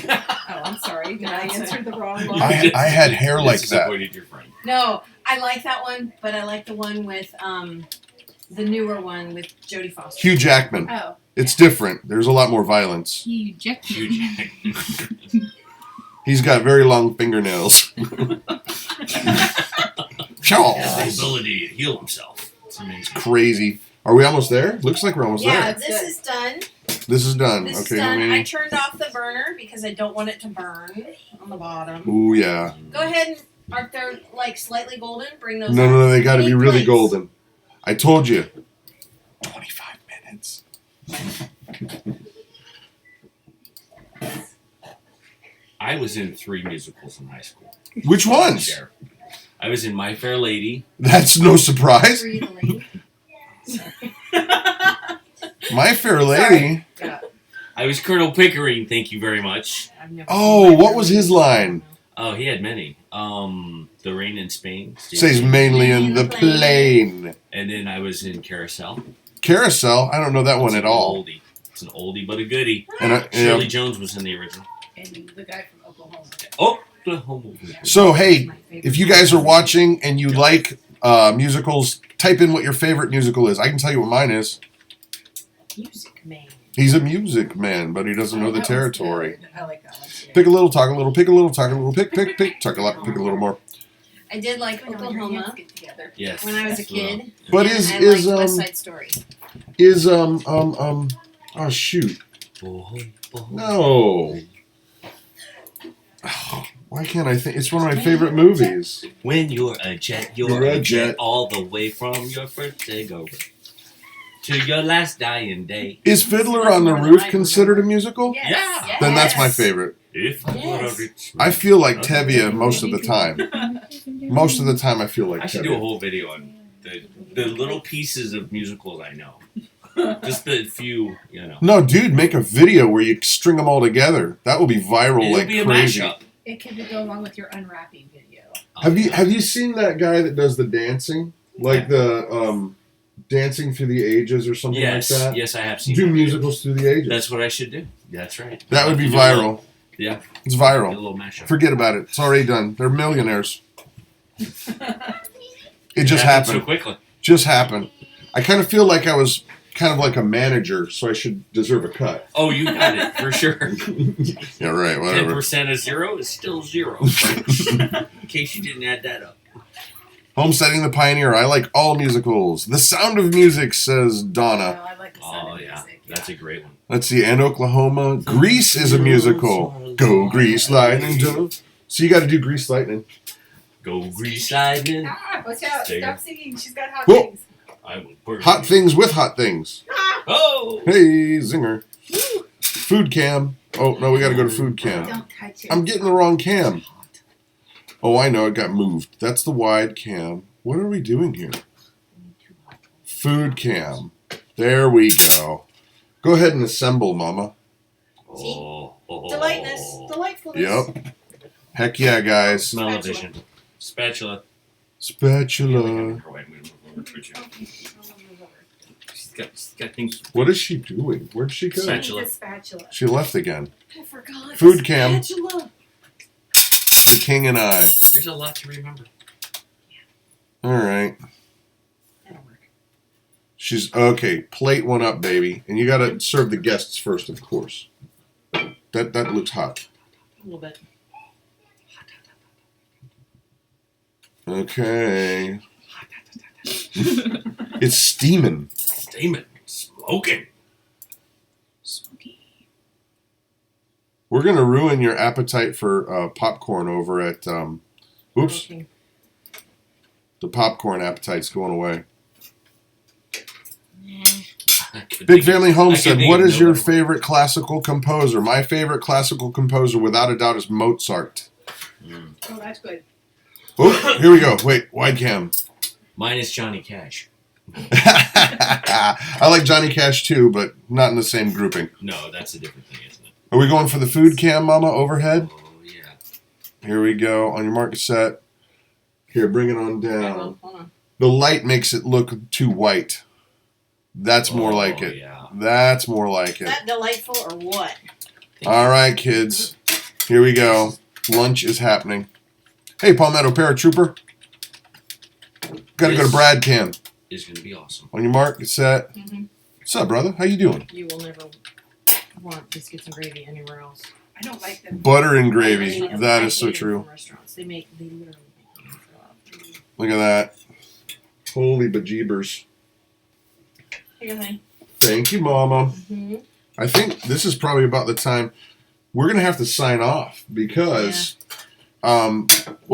Oh, I'm sorry. Did I That's answer the wrong one? I had hair like that. Disappointed your friend. No, I like that one, but I like the one with the newer one with Jodie Foster. Hugh Jackman. Oh. It's different. There's a lot more violence. Hugh Jackman. Huge. He's got very long fingernails. Shaw. Has the ability to heal himself. It's amazing. Crazy. Are we almost there? Looks like we're almost Yeah, there. this is done. This is done. This Okay, is done. let I me. turned off the burner because I don't want it to burn on the bottom. Ooh, yeah. Go ahead and aren't they like slightly golden? Bring those. No, up. no, no. They got to be Any really plates? golden. I told you. 25 minutes. I was in 3 musicals in high school. Which ones? Share. I was in My Fair Lady. That's no surprise. Free the lady. My Fair Lady. I was Colonel Pickering, thank you very much. I've never Oh, seen My what Fair was Lady. his line? Oh, he had many. The Rain in Spain. Says mainly in the plane. And then I was in Carousel. Carousel. I don't know that one It's at an all. Oldie. It's an oldie but a goodie. And Shirley Jones was in the original. And the guy from Oklahoma. Oklahoma. So hey, if you guys are watching and you like musicals, type in what your favorite musical is. I can tell you what mine is. Music Man. He's a music man, but he doesn't know the That one's territory. good. I like that one too. Pick a little, talk a little, pick a little, talk a little, pick, talk a lot, pick a little more. I did like When all your hands Oklahoma get together. Yes. when I was a kid. But and is I is liked West Side Story. oh shoot, Oh, no. Oh, why can't I think? It's one of my favorite movies. When you're a jet, you're a jet all the way from your first day over to your last dying day. Is Fiddler on the Roof considered a musical? Yes. Yeah. Yes. Then that's my favorite. If I were a rich I feel like Tevye most of the time. Most of the time, I feel like I should do a Tevye. whole video on the little pieces of musicals I know. Just the few, you know. No, dude, make a video where you string them all together. That will be viral It'll like be a crazy. mashup. It could go along with your unwrapping video. Have you seen that guy that does the dancing, like the Dancing Through the Ages or something Yes, like that? yes, I have seen. Do that. musicals through the ages. That's what I should do. That's right. That would be Do a little- viral. Yeah, It's do a viral. little mashup. Forget about it. It's already done. They're millionaires. It just happened so happened. quickly. Just happened. I kind of feel like I was kind of like a manager, so I should deserve a cut. Oh, you got it for sure. Yeah, right. Whatever. 10% of 0 is still 0. In case you didn't add that up. Homesteading the Pioneer. I like all musicals. The Sound of Music, says Donna. I like the sound Oh of yeah, music. that's a great one. Let's see. And Oklahoma. Grease is a musical. Go Grease Lightning. So you got to do Grease Lightning. Go Grease Lightning. Watch out. There you Stop singing. She's got hot Whoa. things. I will burn. Hot things with hot things. Oh. Hey, zinger. Food cam. Oh, no, we got to go to food cam. Don't touch it. I'm getting the wrong cam. Oh, I know. It got moved. That's the wide cam. What are we doing here? Food cam. There we go. Go ahead and assemble, Mama. Oh. Delightfulness. Yep. Heck yeah, guys. Smell-o-vision. Spatula. Spatula. She's got things. What is she doing? Where'd she go? Spatula. The spatula. She left again. I forgot. Food cam. Spatula. The King and I. There's a lot to remember. All right. That'll work. She's okay. Plate one up, baby, and you got to serve the guests first, of course. That looks hot. A little bit. Okay. It's steaming. Steaming. Smoking. Smoky. We're gonna ruin your appetite for popcorn over at. Oops, Okay. the popcorn appetite's going away. Big Family Homestead, think what of is your nobody. favorite classical composer? My favorite classical composer, without a doubt, is Mozart. Oh, that's good. Oh, here we go. Wait, wide cam. Mine is Johnny Cash. I like Johnny Cash too, but not in the same grouping. No, that's a different thing, isn't it? Are we going for the food cam, Mama, overhead? Oh, yeah. Here we go. On your mark, set. Here, bring it on Okay, down. well, hold on. The light makes it look too white. That's more like it. Yeah. That's more like Is it. that delightful or what? All right, kids. Here we go. Lunch is happening. Hey, Palmetto Paratrooper. Got to go to Brad Cam. Is going to be awesome. On your mark, get set. Mm-hmm. What's up, brother? How you doing? You will never want biscuits and gravy anywhere else. I don't like them. Butter and I gravy. mean, That I is so hate them true. from restaurants. They literally make them throw up. Look at that. Holy bejeebers. Here you go, honey. Thank you, Mama. Mm-hmm. I think this is probably about the time we're going to have to sign off because, well,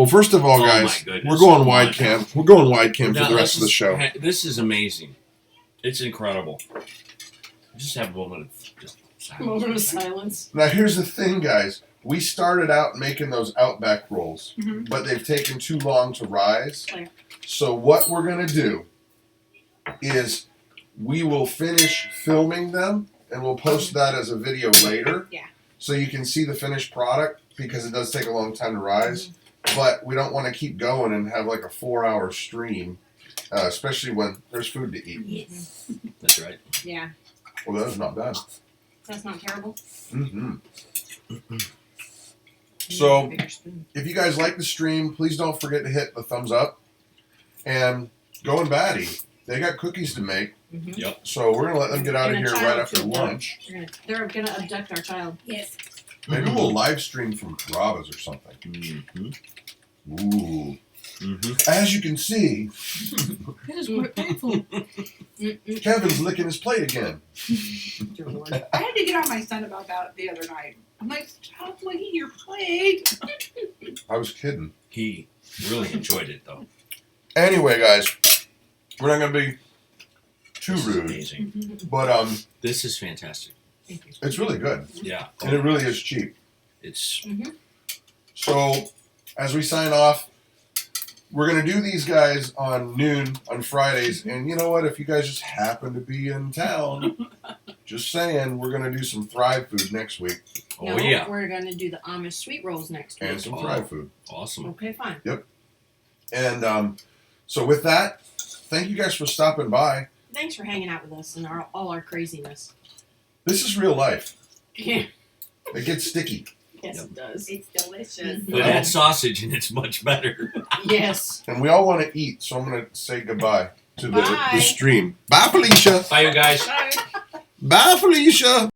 first of all, Oh, guys, my goodness. we're going Come wide on. cam. We're going wide cam for Now, the rest of the show. This is amazing. It's incredible. Just have a moment of just silence. Moment of silence. Now, here's the thing, guys. We started out making those Outback rolls, Mhm. but they've taken too long to rise. Clear. So what we're going to do is we will finish filming them, and we'll post that as a video later. Yeah. So you can see the finished product, because it does take a long time to rise. But we don't want to keep going and have like a 4-hour stream, especially when there's food to eat. Yes. That's right. Yeah. Well, that is not bad. That's not terrible. Mm-hmm. So, Bigger spoon. if you guys like the stream, please don't forget to hit the thumbs up. And Going Batty, they got cookies to make, Mm-hmm. so we're gonna let them get out of And here a child right after to abduct. lunch. They're gonna abduct our child. Yes. Maybe we'll live stream from Carrabba's or something. Mm-hmm. Ooh. Mm-hmm. As you can see, It is quite painful. Kevin's licking his plate again. Dear Lord. I had to get on my son about that the other night. I'm like, stop licking your plate. I was kidding. He really enjoyed it, though. Anyway, guys, we're not gonna be too This is rude, amazing. but This is fantastic. Thank you. it's really good, Yeah. and it really is cheap. It's So, as we sign off, we're going to do these guys on noon on Fridays. And you know what? If you guys just happen to be in town, just saying, we're going to do some Thrive food next week. oh No, yeah, we're gonna do the Amish sweet rolls next week. And some Oh. Thrive food. awesome. Okay, fine. And so with that, thank you guys for stopping by. Thanks for hanging out with us and all our craziness. This is real life. Yeah. It gets sticky. Yes, Yep. it does. It's delicious. Mhm. But add sausage and it's much better. Yes. And we all want to eat. So I'm going to say goodbye to the Bye. stream. Bye, Felicia. Bye, you guys. Bye. Bye, Felicia.